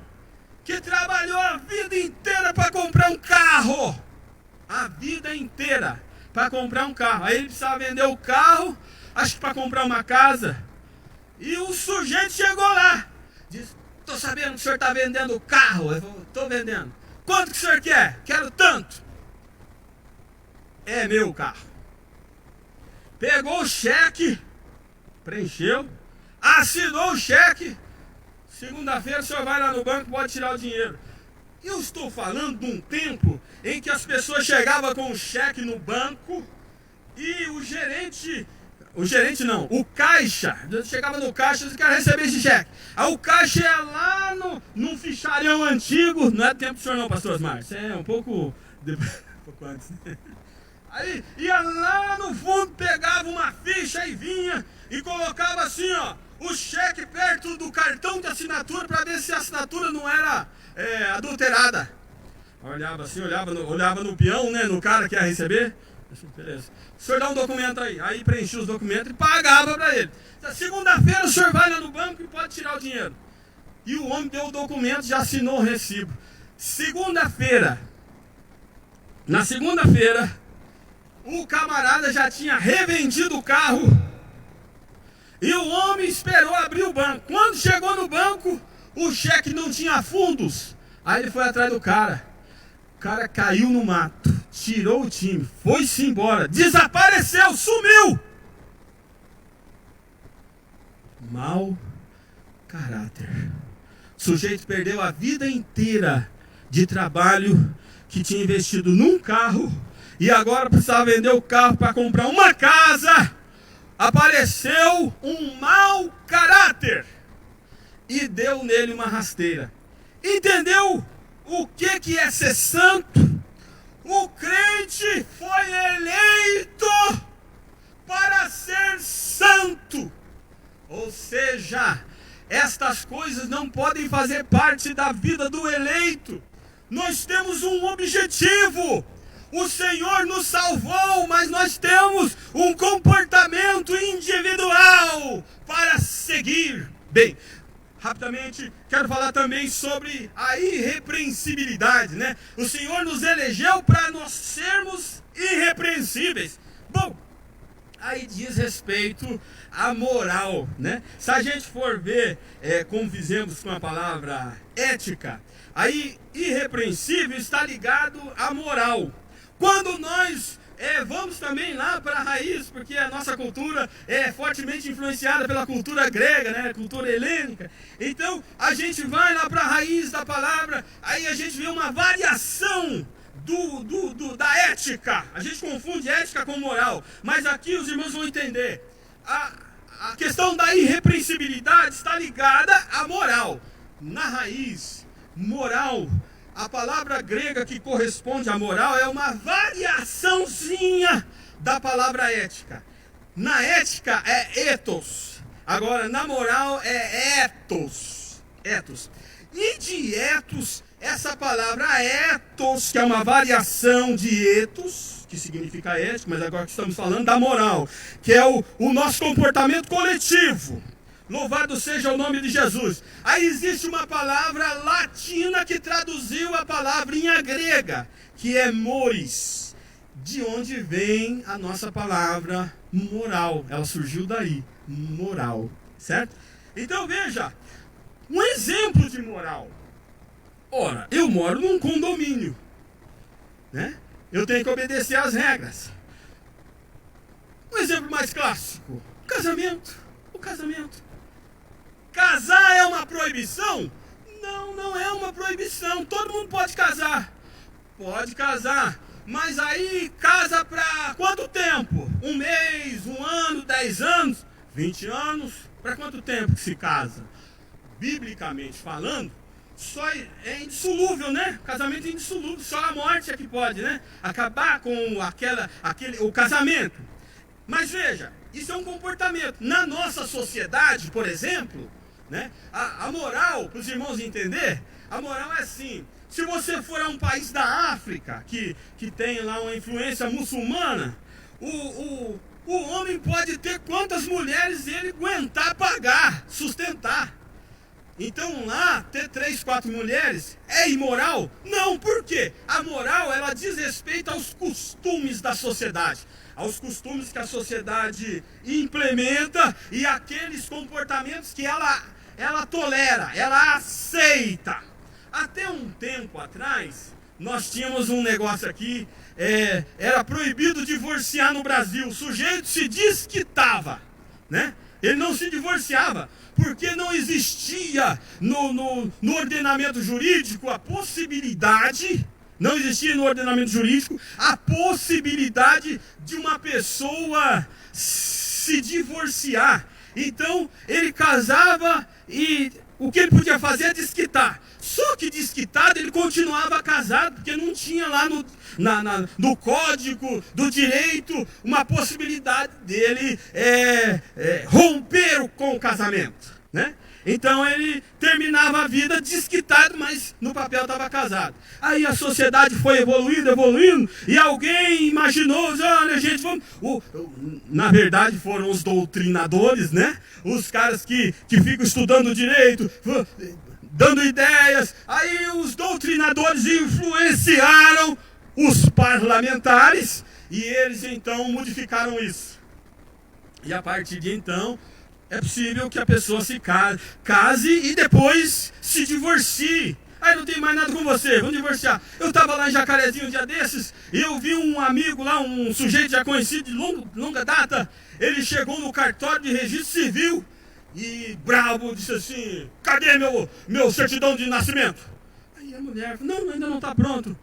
que trabalhou a vida inteira para comprar um carro. A vida inteira para comprar um carro. Aí ele precisava vender o carro, acho que para comprar uma casa. E o sujeito chegou lá. Disse, tô sabendo que o senhor está vendendo o carro. Ele falou, tô vendendo. Quanto que o senhor quer? Quero tanto. É meu carro. Pegou o cheque, preencheu, assinou o cheque. Segunda-feira o senhor vai lá no banco e pode tirar o dinheiro. Eu estou falando de um tempo em que as pessoas chegavam com o cheque no banco e o caixa, chegava no caixa e disse, quero receber esse cheque. Aí o caixa ia lá num ficharão antigo, não é tempo do senhor não, pastor Osmar, isso é um pouco antes, né? Aí ia lá no fundo, pegava uma ficha e vinha e colocava assim, ó, o cheque perto do cartão de assinatura para ver se a assinatura não era adulterada. Olhava assim, olhava no peão, né, no cara que ia receber. Beleza. O senhor dá um documento aí. Aí preenchia os documentos e pagava para ele. Segunda-feira o senhor vai lá no banco e pode tirar o dinheiro. E o homem deu o documento, já assinou o recibo. Na segunda-feira, o camarada já tinha revendido o carro. E o homem esperou abrir o banco. Quando chegou no banco, o cheque não tinha fundos. Aí ele foi atrás do cara. O cara caiu no mato, tirou o time, foi-se embora, desapareceu, sumiu. Mau caráter. O sujeito perdeu a vida inteira de trabalho que tinha investido num carro e agora precisava vender o carro para comprar uma casa. Apareceu um mau caráter e deu nele uma rasteira. Entendeu o que é ser santo? O crente foi eleito para ser santo. Ou seja, estas coisas não podem fazer parte da vida do eleito. Nós temos um objetivo. O Senhor nos salvou, mas nós temos um comportamento individual para seguir. Bem, rapidamente, quero falar também sobre a irrepreensibilidade, né? O Senhor nos elegeu para nós sermos irrepreensíveis. Bom, aí diz respeito à moral, né? Se a gente for ver, como fizemos com a palavra ética, aí irrepreensível está ligado à moral. Quando nós vamos também lá para a raiz, porque a nossa cultura é fortemente influenciada pela cultura grega, né? Cultura helênica. Então a gente vai lá para a raiz da palavra, aí a gente vê uma variação da ética. A gente confunde ética com moral, mas aqui os irmãos vão entender. A questão da irrepreensibilidade está ligada à moral. Na raiz, moral, a palavra grega que corresponde à moral é uma variaçãozinha da palavra ética. Na ética é ethos. Agora, na moral é ethos. Ethos. E de ethos, essa palavra ethos, que é uma variação de ethos, que significa ética, mas agora que estamos falando da moral, que é o nosso comportamento coletivo. Louvado seja o nome de Jesus. Aí existe uma palavra latina que traduziu a palavrinha grega, que é moris, de onde vem a nossa palavra moral. Ela surgiu daí, moral, certo? Então veja, um exemplo de moral. Ora, eu moro num condomínio, né? Eu tenho que obedecer às regras. Um exemplo mais clássico, o casamento. Casar é uma proibição? Não, não é uma proibição. Todo mundo pode casar. Pode casar. Mas aí casa para quanto tempo? 1 mês, 1 ano, 10 anos, 20 anos? Para quanto tempo que se casa? Biblicamente falando, só é indissolúvel, né? Casamento é indissolúvel. Só a morte é que pode, né? Acabar com o casamento. Mas veja, isso é um comportamento. Na nossa sociedade, por exemplo, né? A moral, para os irmãos entenderem, a moral é assim: se você for a um país da África que tem lá uma influência muçulmana, o homem pode ter quantas mulheres ele aguentar pagar, sustentar. Então lá, ter 3, 4 mulheres é imoral? Não, por quê? A moral, ela diz respeito aos costumes da sociedade, aos costumes que a sociedade implementa e aqueles comportamentos que ela tolera, ela aceita. Até um tempo atrás, nós tínhamos um negócio aqui, era proibido divorciar no Brasil. O sujeito se desquitava, né? Ele não se divorciava, porque não existia no ordenamento jurídico a possibilidade, não existia no ordenamento jurídico a possibilidade de uma pessoa se divorciar. Então, ele casava e o que ele podia fazer é desquitar. Só que desquitado ele continuava casado, porque não tinha lá no código do direito uma possibilidade dele romper com o casamento, né? Então ele terminava a vida desquitado, mas no papel estava casado. Aí a sociedade foi evoluindo, e alguém imaginou, olha gente, vamos... Na verdade foram os doutrinadores, né? Os caras que ficam estudando direito, dando ideias. Aí os doutrinadores influenciaram os parlamentares e eles então modificaram isso. E a partir de então é possível que a pessoa se case e depois se divorcie. Aí não tem mais nada com você, vamos divorciar. Eu estava lá em Jacarezinho um dia desses e eu vi um amigo lá, um sujeito já conhecido de longa data. Ele chegou no cartório de registro civil e bravo disse assim: cadê meu certidão de nascimento? Aí a mulher falou: não, ainda não está pronto.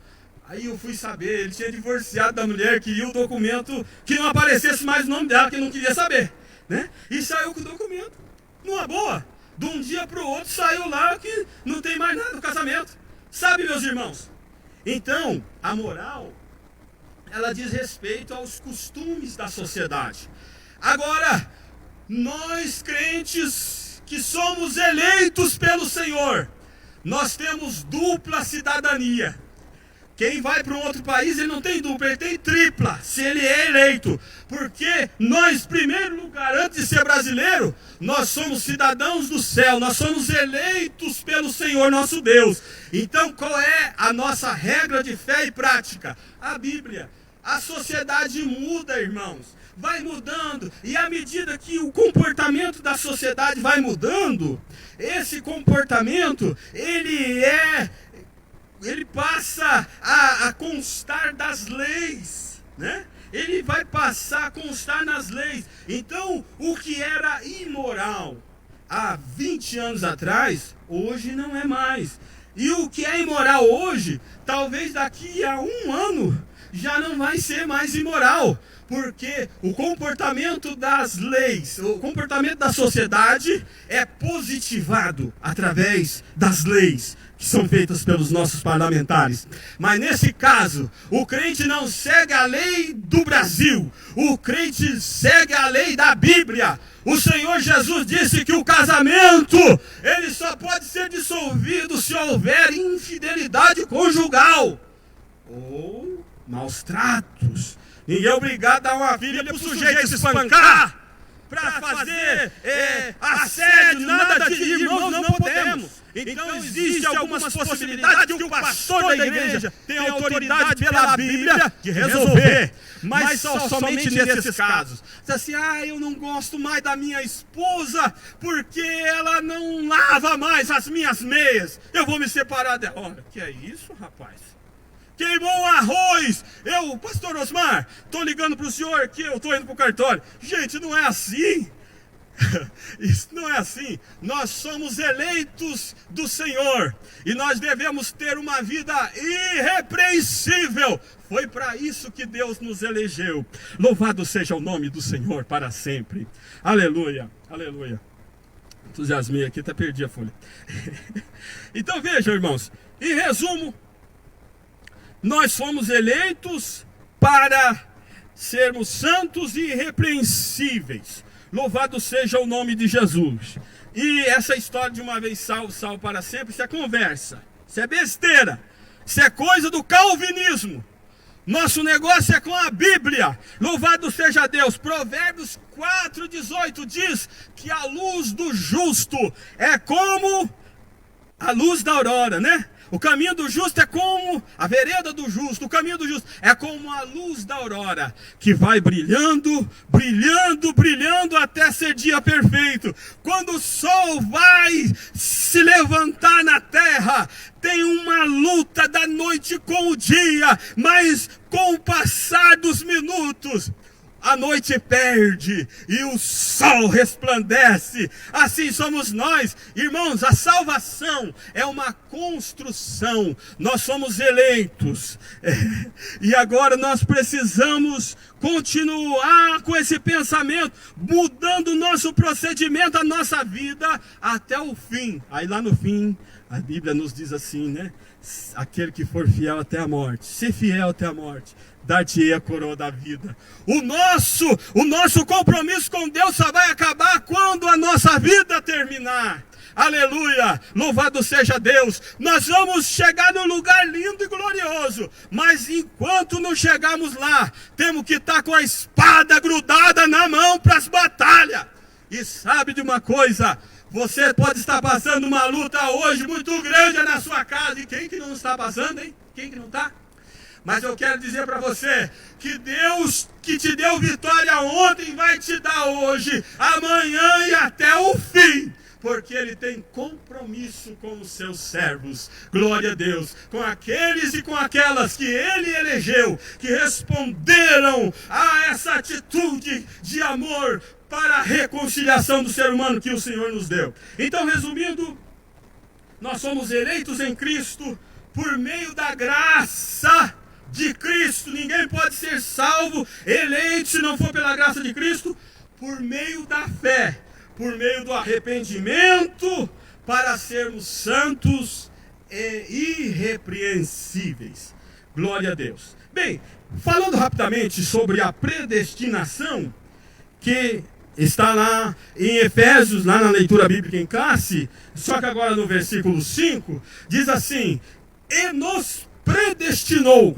Aí eu fui saber, ele tinha divorciado da mulher, queria o documento que não aparecesse mais o nome dela, que não queria saber, né? E saiu com o documento, numa boa. De um dia para o outro saiu lá que não tem mais nada no casamento. Sabe, meus irmãos? Então, a moral ela diz respeito aos costumes da sociedade. Agora, nós crentes que somos eleitos pelo Senhor, nós temos dupla cidadania. Quem vai para um outro país, ele não tem dupla, ele tem tripla, se ele é eleito. Porque nós, em primeiro lugar, antes de ser brasileiro, nós somos cidadãos do céu, nós somos eleitos pelo Senhor nosso Deus. Então, qual é a nossa regra de fé e prática? A Bíblia. A sociedade muda, irmãos, vai mudando, e à medida que o comportamento da sociedade vai mudando, esse comportamento, ele passa a constar das leis, né? Ele vai passar a constar nas leis. Então, o que era imoral há 20 anos atrás, hoje não é mais. E o que é imoral hoje, talvez daqui a 1 ano, já não vai ser mais imoral. Porque o comportamento das leis, o comportamento da sociedade é positivado através das leis que são feitas pelos nossos parlamentares. Mas nesse caso, o crente não segue a lei do Brasil, o crente segue a lei da Bíblia. O Senhor Jesus disse que o casamento, ele só pode ser dissolvido se houver infidelidade conjugal ou maus tratos. Ninguém é obrigado a dar uma filha para o sujeito se espancar, para fazer assédio, nada de irmãos, não podemos. Então existe algumas possibilidades que o pastor da igreja tem autoridade pela Bíblia de resolver. Mas somente nesses casos. Diz assim, eu não gosto mais da minha esposa porque ela não lava mais as minhas meias. Eu vou me separar dela. Olha, que é isso, rapaz? Queimou o arroz. Pastor Osmar, estou ligando para o senhor que eu estou indo para o cartório. Gente, não é assim. Isso não é assim. Nós somos eleitos do Senhor e nós devemos ter uma vida irrepreensível. Foi para isso que Deus nos elegeu. Louvado seja o nome do Senhor para sempre. Aleluia, aleluia. Entusiasmei aqui, até perdi a folha. Então vejam, irmãos, em resumo, nós fomos eleitos para sermos santos e irrepreensíveis. Louvado seja o nome de Jesus. E essa história de uma vez salvo, salvo para sempre, isso é conversa, isso é besteira, isso é coisa do calvinismo. Nosso negócio é com a Bíblia. Louvado seja Deus. Provérbios 4:18 diz que a luz do justo é como a luz da aurora, né? O caminho do justo é como a vereda do justo. O caminho do justo é como a luz da aurora, que vai brilhando, brilhando, brilhando até ser dia perfeito. Quando o sol vai se levantar na terra, tem uma luta da noite com o dia, mas com o passar dos minutos, a noite perde e o sol resplandece. Assim somos nós, irmãos. A salvação é uma construção. Nós somos eleitos. E agora nós precisamos continuar com esse pensamento, mudando o nosso procedimento, a nossa vida até o fim. Aí lá no fim, a Bíblia nos diz assim, né? Aquele que for fiel até a morte, ser fiel até a morte, dar-te-ei a coroa da vida. O nosso compromisso com Deus só vai acabar quando a nossa vida terminar. Aleluia, louvado seja Deus. Nós vamos chegar num lugar lindo e glorioso, mas enquanto não chegarmos lá, temos que estar com a espada grudada na mão para as batalhas. E sabe de uma coisa? Você pode estar passando uma luta hoje muito grande na sua casa. E quem que não está passando, hein? Quem que não está? Mas eu quero dizer para você que Deus que te deu vitória ontem vai te dar hoje, amanhã e até o fim. Porque Ele tem compromisso com os seus servos. Glória a Deus. Com aqueles e com aquelas que Ele elegeu, que responderam a essa atitude de amor para a reconciliação do ser humano que o Senhor nos deu. Então, resumindo, nós somos eleitos em Cristo por meio da graça de Cristo. Ninguém pode ser salvo, eleito, se não for pela graça de Cristo, por meio da fé, por meio do arrependimento, para sermos santos e irrepreensíveis. Glória a Deus. Bem, falando rapidamente sobre a predestinação, que está lá em Efésios, lá na leitura bíblica em classe, só que agora no versículo 5, diz assim: e nos predestinou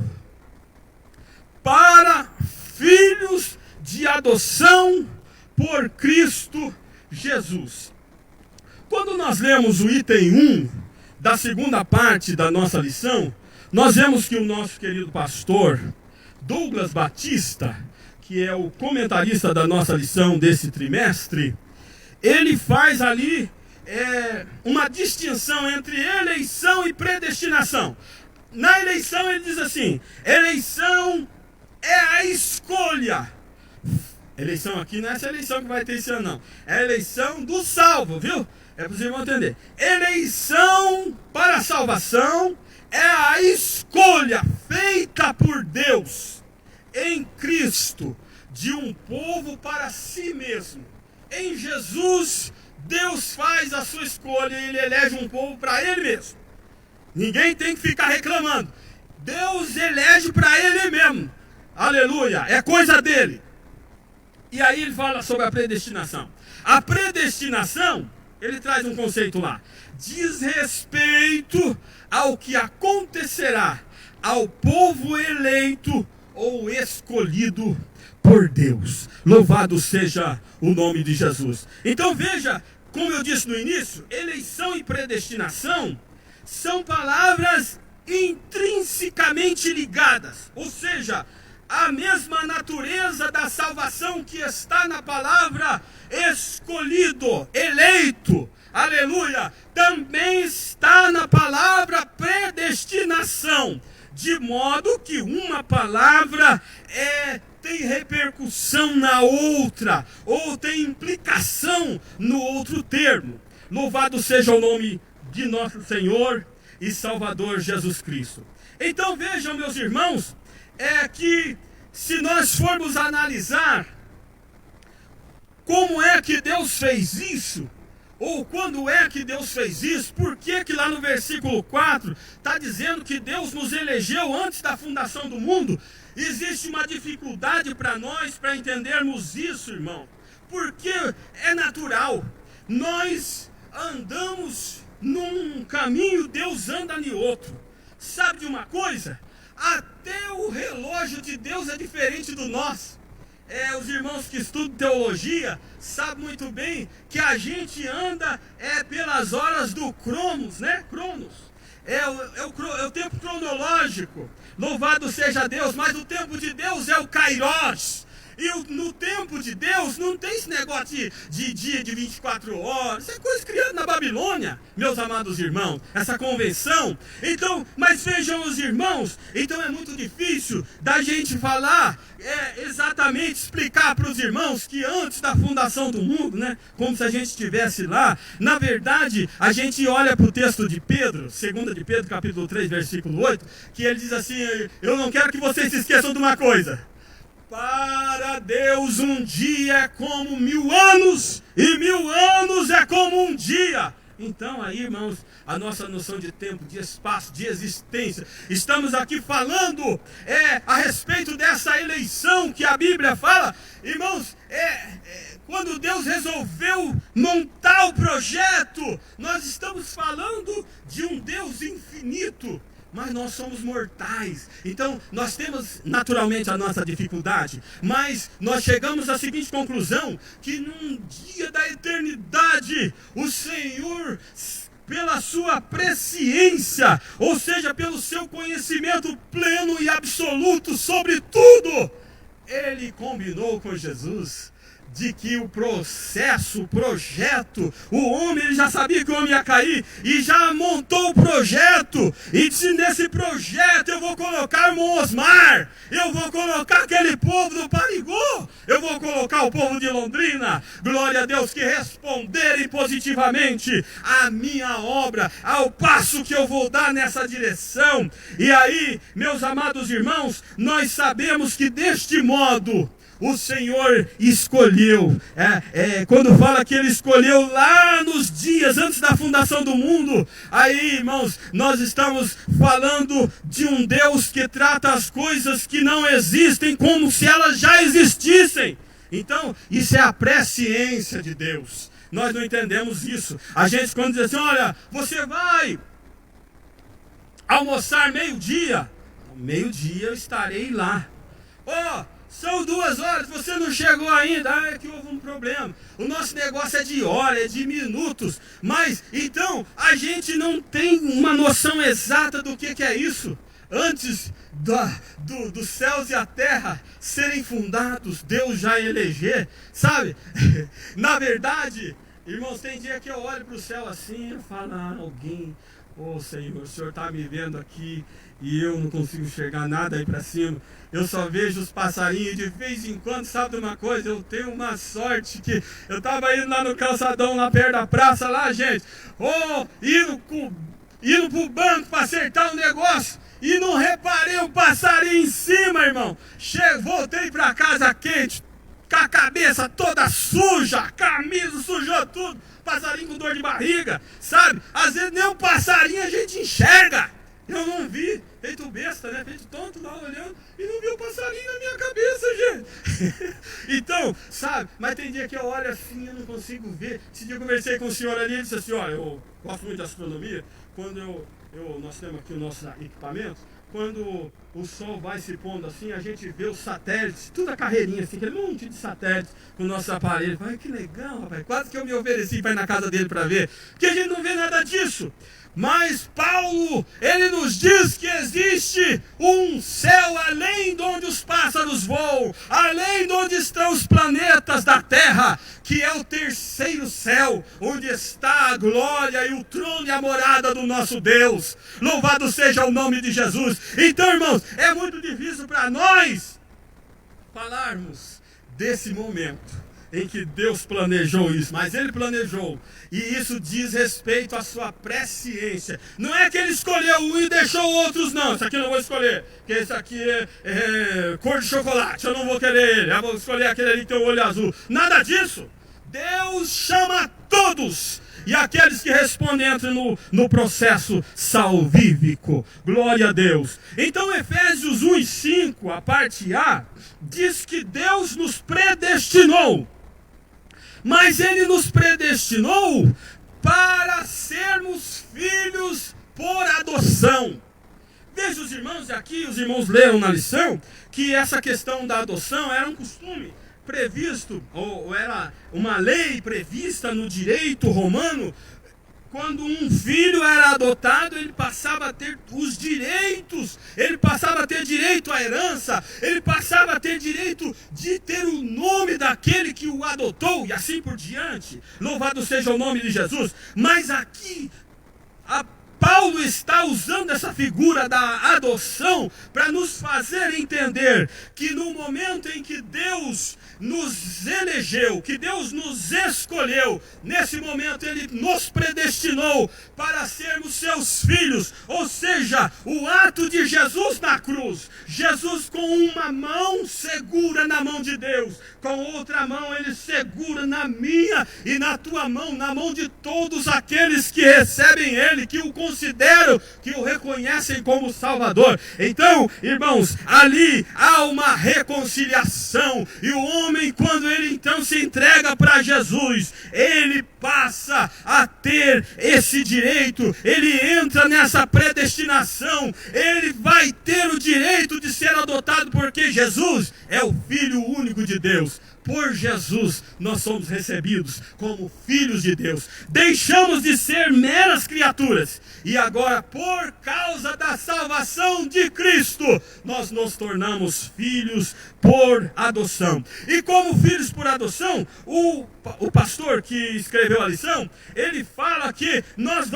para filhos de adoção por Cristo Jesus. Quando nós lemos o item 1 da segunda parte da nossa lição, nós vemos que o nosso querido pastor Douglas Batista, que é o comentarista da nossa lição desse trimestre, ele faz ali uma distinção entre eleição e predestinação. Na eleição ele diz assim: eleição é a escolha. Eleição aqui não é essa eleição que vai ter esse ano, não. É a eleição do salvo, viu? É para vocês entender. Eleição para a salvação é a escolha feita por Deus em Cristo de um povo para si mesmo. Em Jesus, Deus faz a sua escolha e Ele elege um povo para Ele mesmo. Ninguém tem que ficar reclamando. Deus elege para Ele mesmo. Aleluia, é coisa dele. E aí ele fala sobre a predestinação. A predestinação, ele traz um conceito lá: diz respeito ao que acontecerá ao povo eleito ou escolhido por Deus. Louvado seja o nome de Jesus. Então veja, como eu disse no início, eleição e predestinação são palavras intrinsecamente ligadas, ou seja, a mesma natureza da salvação que está na palavra escolhido, eleito, aleluia, também está na palavra predestinação, de modo que uma palavra tem repercussão na outra, ou tem implicação no outro termo. Louvado seja o nome de nosso Senhor e Salvador Jesus Cristo. Então vejam, meus irmãos, que se nós formos analisar como é que Deus fez isso, ou quando é que Deus fez isso, por que que lá no versículo 4 está dizendo que Deus nos elegeu antes da fundação do mundo? Existe uma dificuldade para nós para entendermos isso, irmão, porque é natural. Nós andamos num caminho, Deus anda em outro. Sabe de uma coisa? Até o relógio de Deus é diferente do nosso. Os irmãos que estudam teologia sabem muito bem que a gente anda pelas horas do Cronos, né? Cronos. É o tempo cronológico. Louvado seja Deus, mas o tempo de Deus é o Kairos. E no tempo de Deus não tem esse negócio de dia de 24 horas. Isso é coisa criada na Babilônia, meus amados irmãos. Essa convenção. Então, mas vejam os irmãos, então é muito difícil da gente falar, exatamente explicar para os irmãos que antes da fundação do mundo, né? Como se a gente estivesse lá. Na verdade, a gente olha para o texto de Pedro, 2 de Pedro, capítulo 3, versículo 8, que ele diz assim: eu não quero que vocês se esqueçam de uma coisa. Para Deus um dia é como 1000 anos, e 1000 anos é como um dia. Então aí, irmãos, a nossa noção de tempo, de espaço, de existência, estamos aqui falando a respeito dessa eleição que a Bíblia fala. Irmãos, quando Deus resolveu montar o projeto, nós estamos falando de um Deus infinito. Mas nós somos mortais, então nós temos naturalmente a nossa dificuldade, mas nós chegamos à seguinte conclusão: que num dia da eternidade, o Senhor, pela sua presciência, ou seja, pelo seu conhecimento pleno e absoluto sobre tudo, Ele combinou com Jesus de que o processo, o projeto, o homem, ele já sabia que o homem ia cair e já montou o projeto, e disse: nesse projeto eu vou colocar o irmão Osmar, eu vou colocar aquele povo do Parigô, eu vou colocar o povo de Londrina, glória a Deus, que responderem positivamente à minha obra, ao passo que eu vou dar nessa direção. E aí, meus amados irmãos, nós sabemos que deste modo o Senhor escolheu. Quando fala que Ele escolheu lá nos dias antes da fundação do mundo, aí, irmãos, nós estamos falando de um Deus que trata as coisas que não existem como se elas já existissem. Então, isso é a presciência de Deus. Nós não entendemos isso. A gente quando diz assim, olha, você vai almoçar meio-dia. Meio-dia eu estarei lá. São 2 horas, você não chegou ainda. É que houve um problema. O nosso negócio é de hora, é de minutos. Mas, então, a gente não tem uma noção exata do que é isso. Antes dos céus e a terra serem fundados, Deus já eleger, sabe? Na verdade, irmãos, tem dia que eu olho para o céu assim e falo, alguém, Senhor, o Senhor está me vendo aqui e eu não consigo enxergar nada aí para cima. Eu só vejo os passarinhos de vez em quando, sabe de uma coisa? Eu tenho uma sorte que eu estava indo lá no calçadão, lá perto da praça, lá, gente, indo pro banco para acertar um negócio. E não reparei um passarinho em cima, irmão. Voltei para casa quente, com a cabeça toda suja, a camisa sujou tudo, passarinho com dor de barriga, sabe? Às vezes nem um passarinho a gente enxerga. Eu não vi, feito besta, né? Feito tonto lá olhando e não vi o passarinho na minha cabeça, gente. Então, sabe? Mas tem dia que eu olho assim e eu não consigo ver. Esse dia eu conversei com o senhor ali e disse assim, olha, eu gosto muito de astronomia. Quando nós temos aqui o nosso equipamento, quando o sol vai se pondo assim, a gente vê os satélites, tudo a carreirinha assim, aquele monte de satélites com o nosso aparelho. Ai, que legal, rapaz, quase que eu me ofereci para ir na casa dele para ver, porque a gente não vê nada disso. Mas Paulo, ele nos diz que existe um céu além de onde os pássaros voam, além de onde estão os planetas da terra, que é o terceiro céu, onde está a glória e o trono e a morada do nosso Deus. Louvado seja o nome de Jesus. Então, irmãos, é muito difícil para nós falarmos desse momento em que Deus planejou isso, mas Ele planejou, e isso diz respeito à sua presciência. Não é que Ele escolheu um e deixou outros, não. Isso aqui eu não vou escolher, porque esse aqui é cor de chocolate, eu não vou querer ele, eu vou escolher aquele ali que tem o olho azul. Nada disso. Deus chama todos, e aqueles que respondem entram no processo salvífico. Glória a Deus. Então Efésios 1:5, a parte A, diz que Deus nos predestinou. Mas Ele nos predestinou para sermos filhos por adoção. Veja os irmãos, aqui os irmãos leram na lição, que essa questão da adoção era um costume previsto, ou era uma lei prevista no direito romano. Quando um filho era adotado, ele passava a ter os direitos, ele passava a ter direito à herança, ele passava a ter direito de ter o nome daquele que o adotou, e assim por diante. Louvado seja o nome de Jesus. Mas aqui, Paulo está usando essa figura da adoção para nos fazer entender que no momento em que Deus nos elegeu, que Deus nos escolheu, nesse momento Ele nos predestinou para sermos seus filhos. Ou seja, o ato de Jesus na cruz, Jesus com uma mão segura na mão de Deus, com outra mão Ele segura na minha e na tua mão, na mão de todos aqueles que recebem Ele, que o consideram, que o reconhecem como Salvador. Então, irmãos, ali há uma reconciliação, e o homem, quando ele então se entrega para Jesus, ele passa a ter esse direito, ele entra nessa predestinação, ele vai ter o direito de ser adotado, porque Jesus é o Filho único de Deus. Por Jesus nós somos recebidos como filhos de Deus. Deixamos de ser meras criaturas, e agora, por causa da salvação de Cristo, nós nos tornamos filhos por adoção. E como filhos por adoção, o pastor que escreveu a lição, ele fala que nós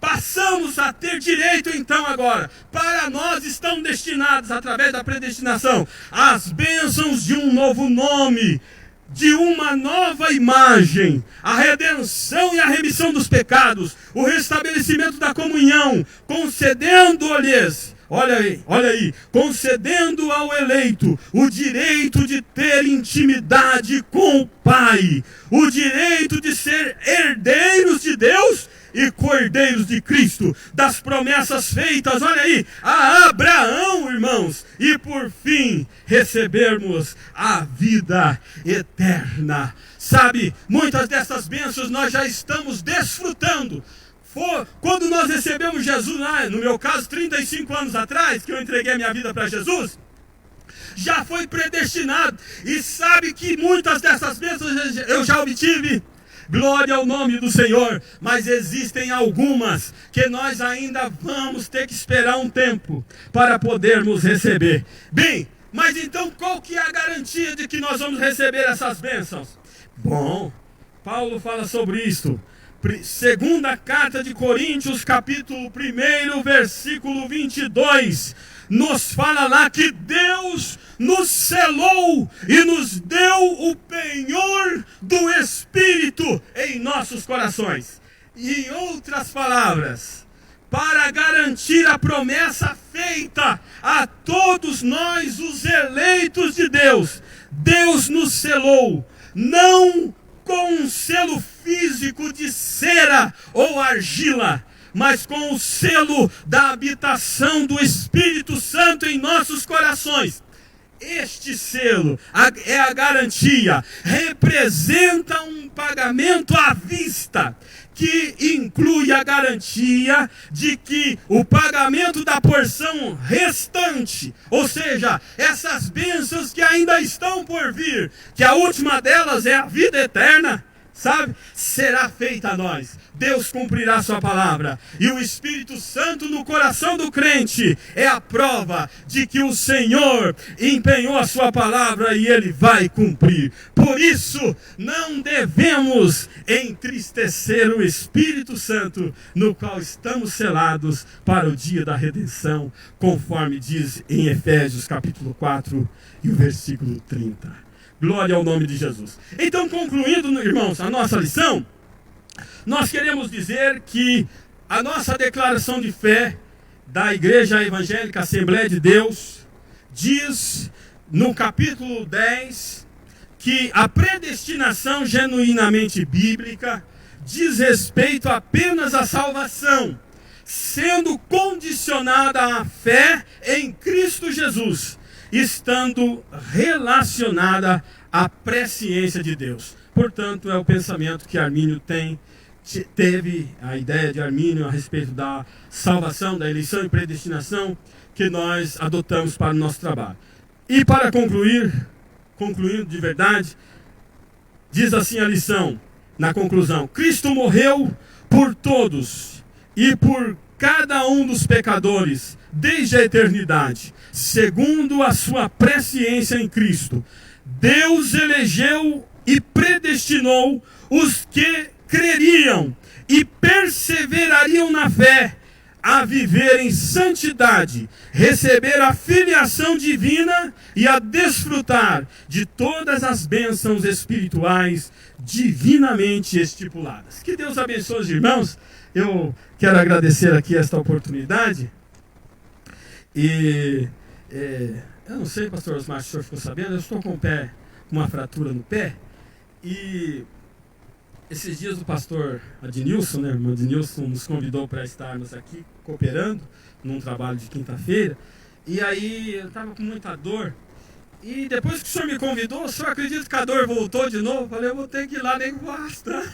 passamos a ter direito então agora. Para nós estão destinados, através da predestinação, as bênçãos de um novo nome, de uma nova imagem, a redenção e a remissão dos pecados, o restabelecimento da comunhão, concedendo-lhes, olha aí, concedendo ao eleito o direito de ter intimidade com o Pai, o direito de ser herdeiros de Deus e cordeiros de Cristo, das promessas feitas, olha aí, a Abraão, irmãos, e por fim, recebermos a vida eterna. Sabe, muitas dessas bênçãos nós já estamos desfrutando. Quando nós recebemos Jesus, no meu caso, 35 anos atrás, que eu entreguei a minha vida para Jesus, já foi predestinado. E sabe que muitas dessas bênçãos eu já obtive. Glória ao nome do Senhor. Mas existem algumas que nós ainda vamos ter que esperar um tempo para podermos receber. Bem, mas então qual que é a garantia de que nós vamos receber essas bênçãos? Bom, Paulo fala sobre isso. Segunda carta de Coríntios, capítulo 1, versículo 22, nos fala lá que Deus nos selou e nos deu o penhor do Espírito em nossos corações. E em outras palavras, para garantir a promessa feita a todos nós, os eleitos de Deus, Deus nos selou, não com um selo físico de cera ou argila, mas com o selo da habitação do Espírito Santo em nossos corações. Este selo é a garantia, representa um pagamento à vista, que inclui a garantia de que o pagamento da porção restante, ou seja, essas bênçãos que ainda estão por vir, que a última delas é a vida eterna, sabe? Será feita a nós. Deus cumprirá sua palavra. E o Espírito Santo no coração do crente é a prova de que o Senhor empenhou a sua palavra e Ele vai cumprir. Por isso, não devemos entristecer o Espírito Santo, no qual estamos selados para o dia da redenção, conforme diz em Efésios capítulo 4 e o versículo 30. Glória ao nome de Jesus. Então, concluindo, irmãos, a nossa lição, nós queremos dizer que a nossa declaração de fé da Igreja Evangélica Assembleia de Deus diz no capítulo 10 que a predestinação genuinamente bíblica diz respeito apenas à salvação, sendo condicionada à fé em Cristo Jesus, estando relacionada à presciência de Deus. Portanto, é o pensamento que Armínio teve, a ideia de Armínio a respeito da salvação, da eleição e predestinação, que nós adotamos para o nosso trabalho. E para concluindo de verdade, diz assim a lição, na conclusão: Cristo morreu por todos e por cada um dos pecadores, desde a eternidade, segundo a sua presciência em Cristo. Deus elegeu e predestinou os que creriam e perseverariam na fé, a viver em santidade, receber a filiação divina e a desfrutar de todas as bênçãos espirituais divinamente estipuladas. Que Deus abençoe os irmãos. Eu quero agradecer aqui esta oportunidade. E eu não sei, pastor Osmar, se o senhor ficou sabendo, eu estou com uma fratura no pé. E esses dias o pastor Adnilson, né, irmão Adnilson, nos convidou para estarmos aqui cooperando num trabalho de quinta-feira. E aí eu estava com muita dor. E depois que o senhor me convidou, o senhor acredita que a dor voltou de novo? Eu falei, eu vou ter que ir lá, nem vou arrastar.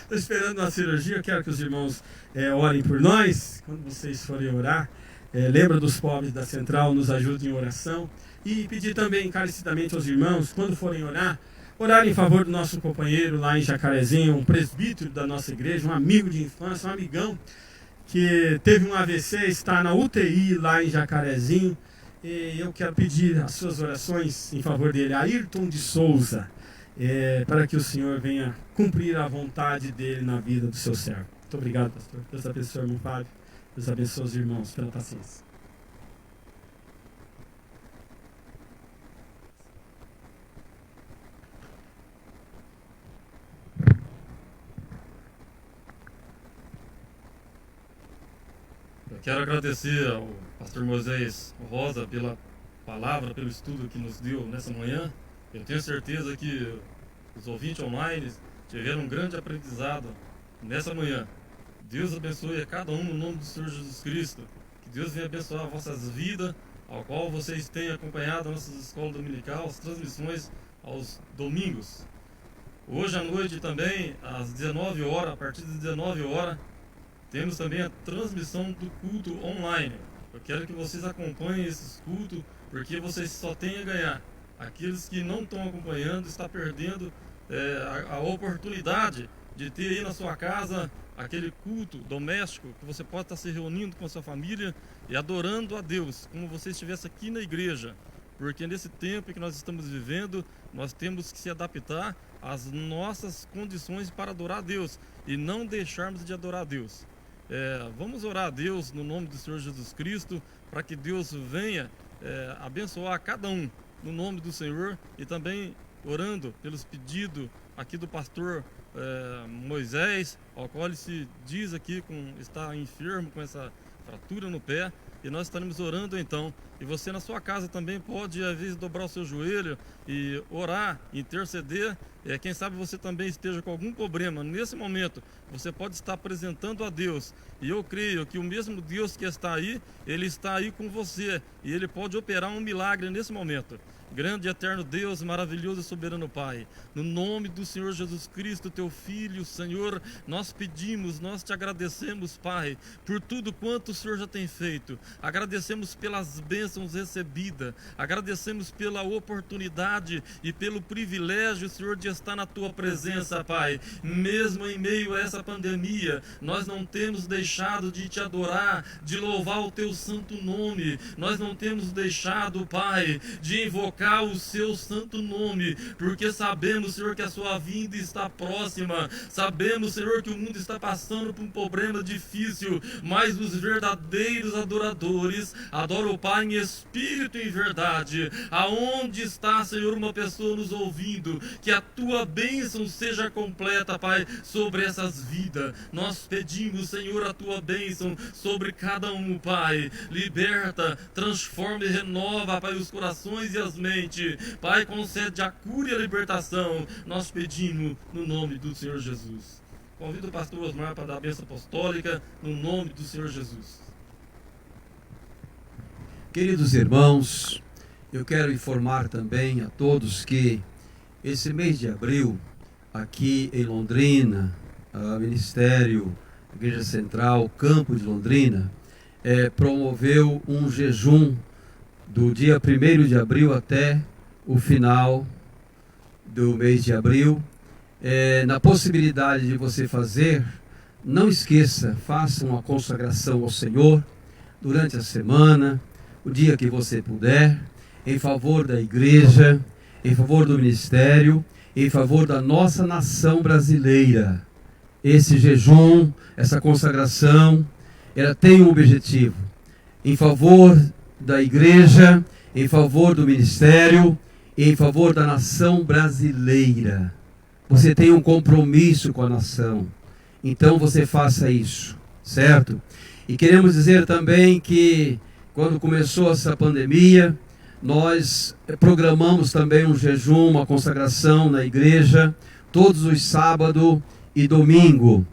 Estou esperando uma cirurgia, eu quero que os irmãos orem por nós. Quando vocês forem orar, lembra dos pobres da Central, nos ajudem em oração. E pedir também encarecidamente aos irmãos, quando forem orar em favor do nosso companheiro lá em Jacarezinho, um presbítero da nossa igreja, um amigo de infância, um amigão, que teve um AVC, está na UTI lá em Jacarezinho. E eu quero pedir as suas orações em favor dele, Ayrton de Souza, para que o Senhor venha cumprir a vontade dele na vida do seu servo. Muito obrigado, pastor. Deus abençoe, irmão Fábio. Deus abençoe os irmãos pela paciência. Eu quero agradecer ao pastor Moisés Rosa pela palavra, pelo estudo que nos deu nessa manhã. Eu tenho certeza que os ouvintes online tiveram um grande aprendizado nessa manhã. Deus abençoe a cada um no nome do Senhor Jesus Cristo. Que Deus venha abençoar vossas vidas, ao qual vocês têm acompanhado a nossa escola dominical, as transmissões aos domingos. Hoje à noite também, às 19 horas, a partir das 19 horas, temos também a transmissão do culto online. Eu quero que vocês acompanhem esses cultos, porque vocês só têm a ganhar. Aqueles que não estão acompanhando estão perdendo a oportunidade de ter aí na sua casa aquele culto doméstico, que você pode estar se reunindo com a sua família e adorando a Deus, como você estivesse aqui na igreja. Porque nesse tempo que nós estamos vivendo, nós temos que se adaptar às nossas condições para adorar a Deus e não deixarmos de adorar a Deus. Vamos orar a Deus no nome do Senhor Jesus Cristo, para que Deus venha abençoar cada um no nome do Senhor, e também orando pelos pedidos aqui do pastor Moisés, ao qual ele se diz aqui está enfermo com essa fratura no pé, e nós estaremos orando então. E você na sua casa também pode às vezes dobrar o seu joelho e orar, interceder. Quem sabe você também esteja com algum problema nesse momento, você pode estar apresentando a Deus, e eu creio que o mesmo Deus que está aí, Ele está aí com você, e Ele pode operar um milagre nesse momento. Grande e eterno Deus, maravilhoso e soberano Pai, no nome do Senhor Jesus Cristo, Teu Filho, Senhor, nós pedimos, nós Te agradecemos, Pai, por tudo quanto o Senhor já tem feito. Agradecemos pelas bênçãos recebidas, agradecemos pela oportunidade e pelo privilégio, Senhor, de estar na Tua presença, Pai. Mesmo em meio a essa pandemia, nós não temos deixado de Te adorar, de louvar o Teu santo nome. Nós não temos deixado, Pai, de invocar o Seu santo nome, porque sabemos, Senhor, que a Sua vinda está próxima. Sabemos, Senhor, que o mundo está passando por um problema difícil, mas os verdadeiros adoradores adoram o Pai em espírito e em verdade. Aonde está, Senhor, uma pessoa nos ouvindo, que a Tua bênção seja completa, Pai, sobre essas vidas. Nós pedimos, Senhor, a Tua bênção sobre cada um, Pai. Liberta, transforma e renova, Pai, os corações e as mentes. Pai, concede a cura e a libertação. Nós pedimos no nome do Senhor Jesus. Convido o pastor Osmar para dar a bênção apostólica no nome do Senhor Jesus. Queridos irmãos, eu quero informar também a todos que esse mês de abril, aqui em Londrina, o Ministério Igreja Central, Campo de Londrina, promoveu um jejum do dia 1º de abril até o final do mês de abril. Na possibilidade de você fazer, não esqueça, faça uma consagração ao Senhor durante a semana, o dia que você puder, em favor da igreja, em favor do ministério, em favor da nossa nação brasileira. Esse jejum, essa consagração, ela tem um objetivo: em favor da igreja, em favor do ministério e em favor da nação brasileira. Você tem um compromisso com a nação, então você faça isso, certo? E queremos dizer também que quando começou essa pandemia, nós programamos também um jejum, uma consagração na igreja, todos os sábados e domingo,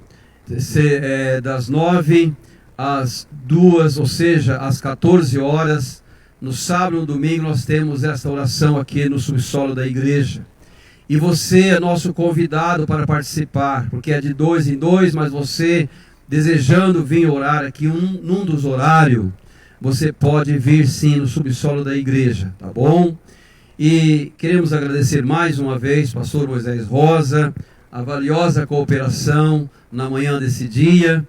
das 9 às 2, ou seja, às 14 horas, no sábado e no domingo nós temos esta oração aqui no subsolo da igreja. E você é nosso convidado para participar, porque é de 2 em 2, mas você, desejando vir orar aqui num dos horários, você pode vir sim no subsolo da igreja, tá bom? E queremos agradecer mais uma vez, pastor Moisés Rosa, a valiosa cooperação na manhã desse dia.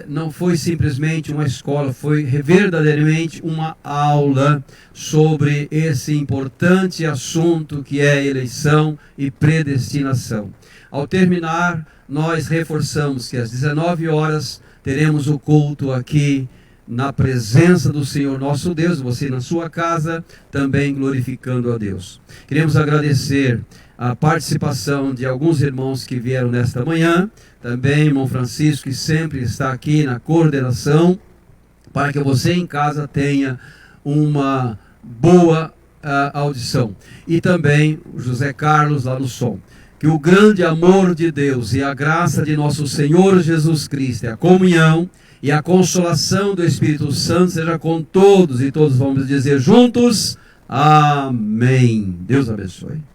Não foi simplesmente uma escola, foi verdadeiramente uma aula sobre esse importante assunto que é eleição e predestinação. Ao terminar, nós reforçamos que às 19 horas teremos o culto aqui na presença do Senhor nosso Deus, você na sua casa, também glorificando a Deus. Queremos agradecer a participação de alguns irmãos que vieram nesta manhã, também irmão Francisco, que sempre está aqui na coordenação, para que você em casa tenha uma boa audição. E também o José Carlos lá no som. Que o grande amor de Deus e a graça de nosso Senhor Jesus Cristo, a comunhão e a consolação do Espírito Santo seja com todos, e todos vamos dizer juntos, amém. Deus abençoe.